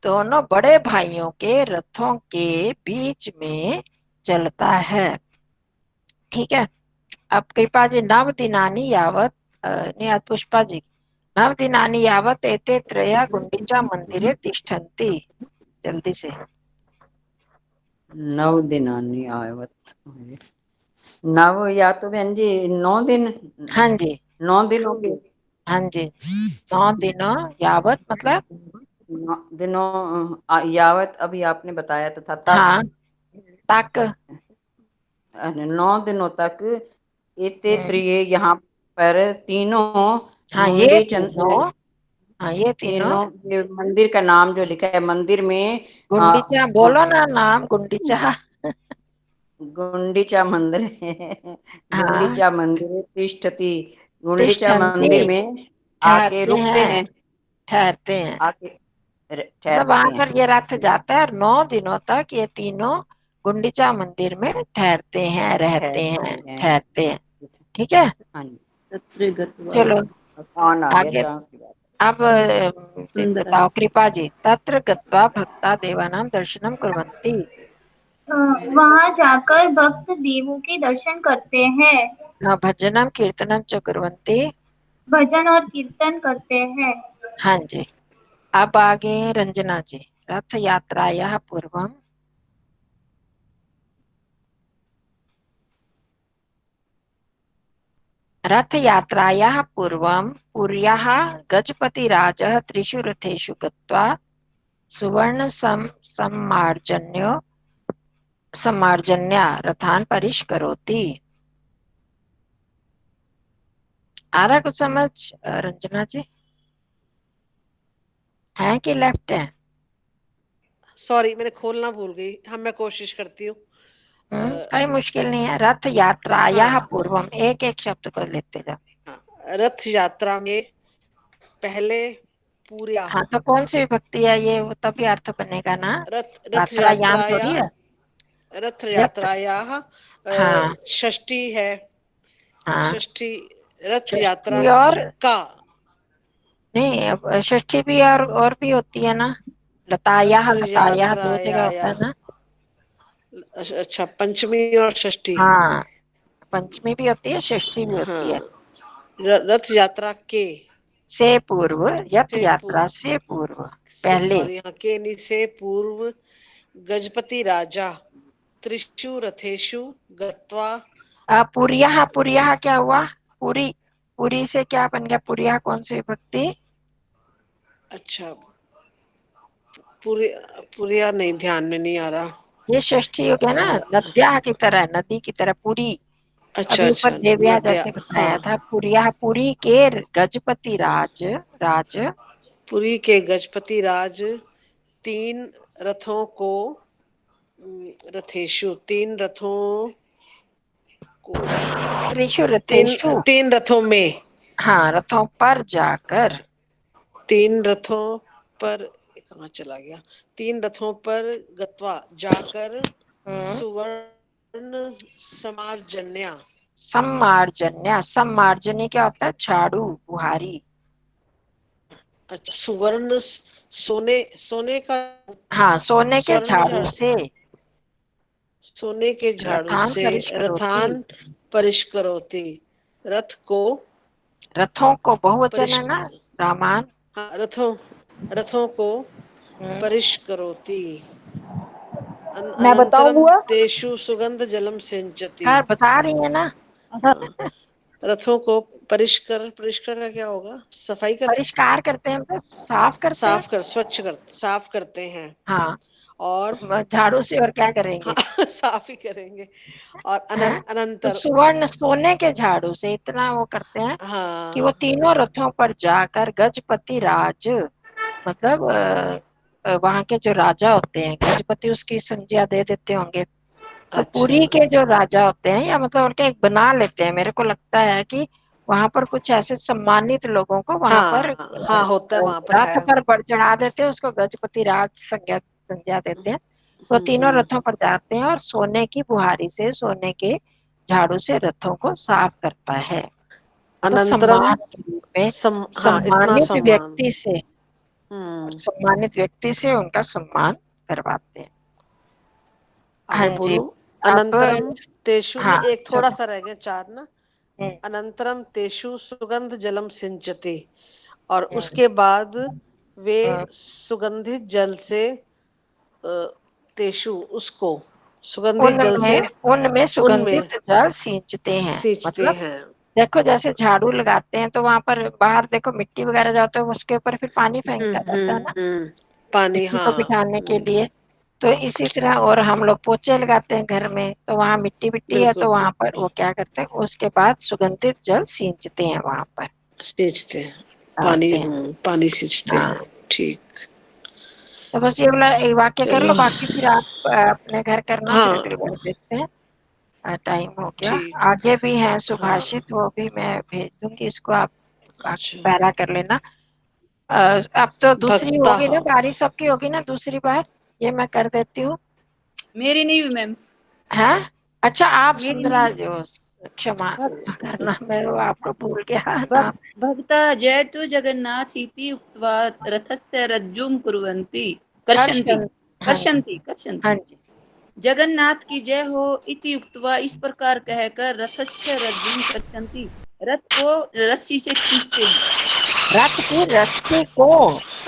[SPEAKER 3] दोनों बड़े भाइयों के रथों के बीच में चलता है, ठीक है। अब कृपा जी, नव दिनानि यावत नहीं, आज पुष्पा जी, नव दिनानि यावत एते त्रया गुंडीचा मंदिरे तिष्ठन्ति, जल्दी से।
[SPEAKER 9] 9 दिनानि यावत, नव या तो बहन जी 9 दिन,
[SPEAKER 3] हाँ जी,
[SPEAKER 9] 9 दिनों के,
[SPEAKER 3] हाँ जी, 9 दिनों यावत मतलब
[SPEAKER 9] 9 दिनों यावत अभी आपने बताया तो था, तक
[SPEAKER 3] हाँ, तक
[SPEAKER 9] 9 दिनों तक। एते त्रिय यहाँ पर तीनों
[SPEAKER 3] हाँ, ये
[SPEAKER 9] गुंडी
[SPEAKER 3] तीनों, हाँ ये तीनों
[SPEAKER 9] तीनों, ये मंदिर का नाम जो लिखा है मंदिर में
[SPEAKER 3] गुंडीचा, बोलो ना नाम गुंडीचा।
[SPEAKER 9] गुंडीचा मंदिर है।
[SPEAKER 3] हाँ,
[SPEAKER 9] गुंडीचा मंदिर तिष्ठति, गुंडीचा मंदिर
[SPEAKER 3] तिष्ठन्ति,
[SPEAKER 9] में आके
[SPEAKER 3] ठहरते
[SPEAKER 9] रुकते
[SPEAKER 3] हैं,
[SPEAKER 9] हैं,
[SPEAKER 3] ठहरते हैं,
[SPEAKER 9] आके
[SPEAKER 3] मतलब
[SPEAKER 9] ठहरते
[SPEAKER 3] वहां
[SPEAKER 9] हैं।
[SPEAKER 3] पर ये रथ जाता है और 9 दिनों तक ये तीनों गुंडीचा मंदिर में ठहरते हैं, रहते
[SPEAKER 9] ठहरते
[SPEAKER 3] हैं,
[SPEAKER 9] हैं।
[SPEAKER 3] ठहरते हैं, ठीक है।
[SPEAKER 9] हाँ जी,
[SPEAKER 3] चलो
[SPEAKER 9] कौन आ गया
[SPEAKER 3] आगे।
[SPEAKER 9] डांस की बात।
[SPEAKER 3] अब बताओ कृपा जी, तत्र गत्वा भक्ता देवानां दर्शनम कुर्वन्ति।
[SPEAKER 8] वहां जाकर भक्त देवों के दर्शन करते हैं,
[SPEAKER 3] भजनम कीर्तनम च कुर्वन्ति।
[SPEAKER 8] भजन और कीर्तन करते हैं।
[SPEAKER 3] हाँ जी। अब आगे रंजना जी, रथ यात्रायाः पूर्वम, रथ यात्रायाः पूर्वम पुर्याः गजपतिराजः त्रिषु रथेषु गत्वा सुवर्ण सम्मार्जन्या रथान परिष्करोति। आ रहा कुछ समझ रंजना जी, है कि लेफ्ट है?
[SPEAKER 2] सॉरी, मैंने खोलना भूल गई। हाँ, मैं कोशिश करती हूँ।
[SPEAKER 3] कोई मुश्किल नहीं है। रथ यात्रायाः
[SPEAKER 2] हाँ,
[SPEAKER 3] पूर्वम, एक एक शब्द को लेते जाओ।
[SPEAKER 2] हाँ, रथ यात्रा में पहले पूर्या,
[SPEAKER 3] हाँ, तो कौन सी विभक्ति है ये, वो तभी अर्थ बनेगा ना।
[SPEAKER 2] रथ
[SPEAKER 3] यात्रायाम
[SPEAKER 2] यात्राया,
[SPEAKER 3] थोड़ी है।
[SPEAKER 2] रथ
[SPEAKER 3] यत्र,
[SPEAKER 2] यात्राया
[SPEAKER 3] हाँ
[SPEAKER 2] षष्ठी है,
[SPEAKER 3] हाँ,
[SPEAKER 2] षष्ठी रथ यात्रा
[SPEAKER 3] षष्ठी और
[SPEAKER 2] का।
[SPEAKER 3] नहीं, अब षष्ठी भी और भी होती है ना,
[SPEAKER 2] रथ
[SPEAKER 3] लतायाः लतायाः दो जगह होता
[SPEAKER 2] यात्राया,
[SPEAKER 3] है ना।
[SPEAKER 2] अच्छा, पंचमी और षष्ठी।
[SPEAKER 3] हाँ, पंचमी भी होती है, षष्ठी भी होती है।
[SPEAKER 2] हाँ, रथ यात्रा के
[SPEAKER 3] से पूर्व, रथ
[SPEAKER 2] से
[SPEAKER 3] यात्रा
[SPEAKER 2] पूर्व,
[SPEAKER 3] से पूर्व, पहले।
[SPEAKER 2] सॉरी, हाँ, के नहीं, से पूर्व गजपति राजा त्रिषु रथेषु गत्वा।
[SPEAKER 3] पुरिया, पुरिया क्या हुआ? पूरी, पूरी से क्या बन गया? पुरिया कौन सी विभक्ति?
[SPEAKER 2] अच्छा, पुरिया नहीं, ध्यान में नहीं आ रहा।
[SPEAKER 3] ये षष्ठी हो गया ना, नद्या की तरह, नदी की तरह पूरी।
[SPEAKER 2] अच्छा
[SPEAKER 3] अभी ऊपर
[SPEAKER 2] अच्छा,
[SPEAKER 3] देव्या
[SPEAKER 2] नद्या,
[SPEAKER 3] जैसे
[SPEAKER 2] हाँ,
[SPEAKER 3] बताया था, पुरिया, पुरी के गजपति राज
[SPEAKER 2] पुरी के गजपति राज तीन रथों को, रथेशु, तीन रथों को,
[SPEAKER 3] त्रिशु
[SPEAKER 2] तीन
[SPEAKER 3] रथेषु,
[SPEAKER 2] तीन रथों में,
[SPEAKER 3] हाँ, रथों पर जाकर,
[SPEAKER 2] तीन रथों पर कहाँ चला गया, 3 रथों पर गत्वा जाकर सुवर्ण समार्जन्या।
[SPEAKER 3] सम्मार्जन्या, सम्मार्जनी क्या होता है? झाड़ू, बुहारी।
[SPEAKER 2] अच्छा, सुवर्ण सोने का,
[SPEAKER 3] हाँ, सोने के
[SPEAKER 2] स्वर्ण
[SPEAKER 3] झाड़ू से,
[SPEAKER 2] सोने के झाड़ू
[SPEAKER 3] रथान
[SPEAKER 2] से
[SPEAKER 3] परिष्करोति,
[SPEAKER 2] रथान परिष्करोति, रथ को,
[SPEAKER 3] रथों को बहुवचन है ना रामान।
[SPEAKER 2] हाँ, रथों को परिष्करोति।
[SPEAKER 6] मैं बताऊं
[SPEAKER 2] अनंतरम
[SPEAKER 6] हुआ?
[SPEAKER 2] तेषु सुगंध जलम सिंचति।
[SPEAKER 3] हाँ, बता रही है ना।
[SPEAKER 2] रथों को परिष्कर का क्या होगा? सफाई कर,
[SPEAKER 3] परिष्कार करते हैं, मतलब साफ करते हैं।
[SPEAKER 2] साफ करते हैं।
[SPEAKER 3] हाँ,
[SPEAKER 2] और
[SPEAKER 3] झाड़ू से और क्या करेंगे?
[SPEAKER 2] हाँ, साफ ही करेंगे। और
[SPEAKER 3] तो
[SPEAKER 2] अनंतर
[SPEAKER 3] सुवर्ण सोने के झाड़ू से इतना वो करते हैं कि वो
[SPEAKER 2] हाँ,
[SPEAKER 3] तीनों रथों पर जाकर गजपति राज, मतलब वहां के जो राजा होते हैं, गजपति उसकी संज्ञा दे देते होंगे। तो
[SPEAKER 2] अच्छा,
[SPEAKER 3] पुरी के जो राजा होते हैं, या मतलब उनके एक बना लेते हैं। मेरे को लगता है कि वहां पर कुछ ऐसे सम्मानित लोगों को वहां पर
[SPEAKER 2] हाँ होता है, वहां पर
[SPEAKER 3] रथ
[SPEAKER 2] है।
[SPEAKER 3] पर बढ़ चढ़ा देते हैं, उसको गजपति राज संज्ञा देते हैं। वो तीनों रथों पर जाते हैं और सोने की बुहारी से, सोने के झाड़ू से रथों को साफ करता है। तो
[SPEAKER 2] अनंतरम
[SPEAKER 3] सम्मान के रूप में
[SPEAKER 2] हाँ, इतना
[SPEAKER 3] सम्मानित
[SPEAKER 2] सम्मान।
[SPEAKER 3] व्यक्ति से, सम्मानित व्यक्ति से उनका सम्मान करवाते हैं। हाँ
[SPEAKER 2] आगे
[SPEAKER 3] जी।
[SPEAKER 2] बोलो।
[SPEAKER 3] अब
[SPEAKER 2] अनंतरम तेषु में
[SPEAKER 3] हाँ,
[SPEAKER 2] एक थोड़ा सा रह गया, 4 ना।
[SPEAKER 3] हम्म,
[SPEAKER 2] अनंतरम तेषु सुगंध जलम सिंचति, और उसके बाद वे सुगंधित जल से तेषु उसको सुगंधित जल से
[SPEAKER 3] उनमें सुगंधित जल सींचते हैं।
[SPEAKER 2] सींचते
[SPEAKER 3] मतलब
[SPEAKER 2] हैं।
[SPEAKER 3] देखो, जैसे झाड़ू लगाते हैं तो वहां पर बाहर देखो मिट्टी वगैरह जाता है, उसके ऊपर फिर पानी फेंका जाता है ना,
[SPEAKER 2] पानी,
[SPEAKER 3] मिट्टी को
[SPEAKER 2] हाँ।
[SPEAKER 3] बिठाने के लिए। तो इसी तरह, और हम लोग पोछे लगाते हैं घर में, तो वहां मिट्टी मिट्टी है, तो
[SPEAKER 2] बिल्कुल
[SPEAKER 3] वहां पर वो क्या करते हैं, उसके बाद सुगंधित जल सींचते हैं वहां पर,
[SPEAKER 2] सींचते हैं,
[SPEAKER 3] डालते हैं।
[SPEAKER 2] पानी सींचते
[SPEAKER 3] हाँ,
[SPEAKER 2] हैं। ठीक,
[SPEAKER 3] तो बस ये वाला एक वाक्य कर लो,
[SPEAKER 2] चलो।
[SPEAKER 3] बाकी फिर आप अपने घर करना, फिर अगली बार
[SPEAKER 2] हाँ,
[SPEAKER 3] देखते हैं। टाइम हो गया।
[SPEAKER 2] ठीक,
[SPEAKER 3] आगे भी है
[SPEAKER 2] हाँ,
[SPEAKER 3] सुभाषित, वो भी मैं भेज दूंगी, इसको आप
[SPEAKER 2] अच्छा।
[SPEAKER 3] पैरा कर लेना। अब तो दूसरी
[SPEAKER 5] भक्ता,
[SPEAKER 3] होगी ना, बारी सबकी होगी ना दूसरी बार, ये मैं कर देती हूँ।
[SPEAKER 5] मेरी नहीं हुई मैम।
[SPEAKER 3] है, अच्छा, आप
[SPEAKER 5] मेरी
[SPEAKER 3] सुंदरा
[SPEAKER 5] नहीं।
[SPEAKER 3] जो, क्षमा
[SPEAKER 5] भक्त
[SPEAKER 3] करना, मैं वो आपको भूल गया
[SPEAKER 5] भक्त
[SPEAKER 3] नाम।
[SPEAKER 5] भक्ता जयतु जगन्नाथ इति उक्त्वा रथस्य रज्जुम कुर्वन्ति कर्षन्ति
[SPEAKER 3] हाँ जी,
[SPEAKER 5] कर्षन्ति कर्षन्ति।
[SPEAKER 3] हाँ जी।
[SPEAKER 5] जगन्नाथ की जय हो इति उक्त्वा, इस प्रकार कहकर रथस्य रज्जुम कर्षन्ति, रथ को रस्सी से खींचते हैं।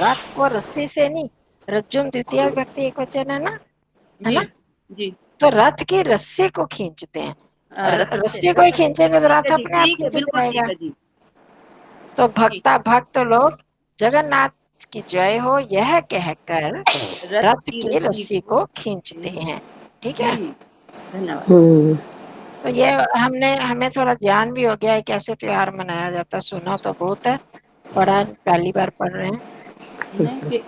[SPEAKER 3] रथ को रस्सी से नहीं, रज्जुम द्वितीय विभक्ति एक वचन है ना, है
[SPEAKER 5] जी
[SPEAKER 3] ना?
[SPEAKER 5] जी।
[SPEAKER 3] तो रथ की रस्सी को खींचते हैं,
[SPEAKER 5] रथस्य,
[SPEAKER 3] रस्सी को ही खींचेंगे तो
[SPEAKER 5] ठीक
[SPEAKER 3] रथ
[SPEAKER 5] है जी,
[SPEAKER 3] अपने आप
[SPEAKER 5] ठीक है,
[SPEAKER 3] खींच
[SPEAKER 5] बिल्कुल ठीक
[SPEAKER 3] जाएगा।
[SPEAKER 5] है जी।
[SPEAKER 3] तो
[SPEAKER 5] ठीक,
[SPEAKER 3] भक्त लोग जगन्नाथ की जय हो यह कहकर
[SPEAKER 5] रथ
[SPEAKER 3] रथ
[SPEAKER 5] की
[SPEAKER 3] की
[SPEAKER 5] रस्सी
[SPEAKER 3] रस्सी
[SPEAKER 5] को
[SPEAKER 3] को खींचते हैं। ठीक है,
[SPEAKER 5] जी, धन्यवाद।
[SPEAKER 3] तो ये हमें थोड़ा ज्ञान भी हो गया है कैसे त्योहार मनाया जाता है। सुना तो बहुत है, पढ़ा पहली बार पढ़ रहे हैं।
[SPEAKER 5] नहीं,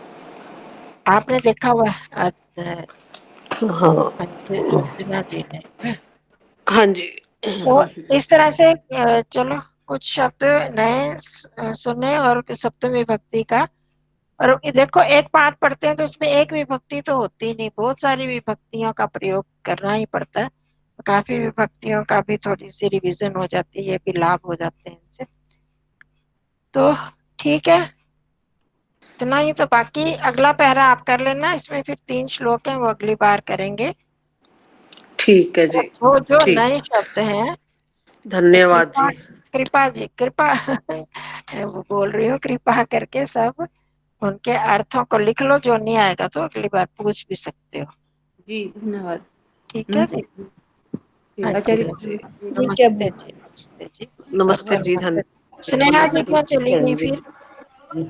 [SPEAKER 3] आपने देखा हुआ है
[SPEAKER 2] हाँ,
[SPEAKER 3] अंजना जी ने।
[SPEAKER 2] हाँ जी।
[SPEAKER 3] तो इस तरह से चलो कुछ शब्द नए सुने, और सप्तमी विभक्ति का। और ये देखो, एक पाठ पढ़ते हैं तो उसमें एक विभक्ति तो होती नहीं, बहुत सारी विभक्तियों का प्रयोग करना ही पड़ता है। काफी विभक्तियों का भी थोड़ी सी रिवीजन हो जाती है, ये भी लाभ हो जाते हैं इनसे। तो ठीक है, इतना ही। तो बाकी अगला पैरा आप कर लेना, इसमें फिर 3 श्लोक हैं, वो अगली बार करेंगे।
[SPEAKER 2] ठीक है जी,
[SPEAKER 3] वो जो
[SPEAKER 2] ठीक,
[SPEAKER 3] नए शब्द हैं, तो
[SPEAKER 2] धन्यवाद जी।
[SPEAKER 3] कृपा वो बोल रही हूँ, कृपा करके सब उनके अर्थों को लिख लो, जो नहीं आएगा तो अगली बार पूछ भी सकते हो।
[SPEAKER 5] जी धन्यवाद।
[SPEAKER 3] ठीक है जी।
[SPEAKER 5] नमस्ते
[SPEAKER 3] हाँ
[SPEAKER 5] आचार्य
[SPEAKER 3] जी,
[SPEAKER 5] जी।
[SPEAKER 6] ठीक है।
[SPEAKER 3] नमस्ते जी, नमस्ते जी। सब
[SPEAKER 2] नमस्ते जी,
[SPEAKER 3] नमस्ते। स्नेहा जी क्यों चली गई फिर?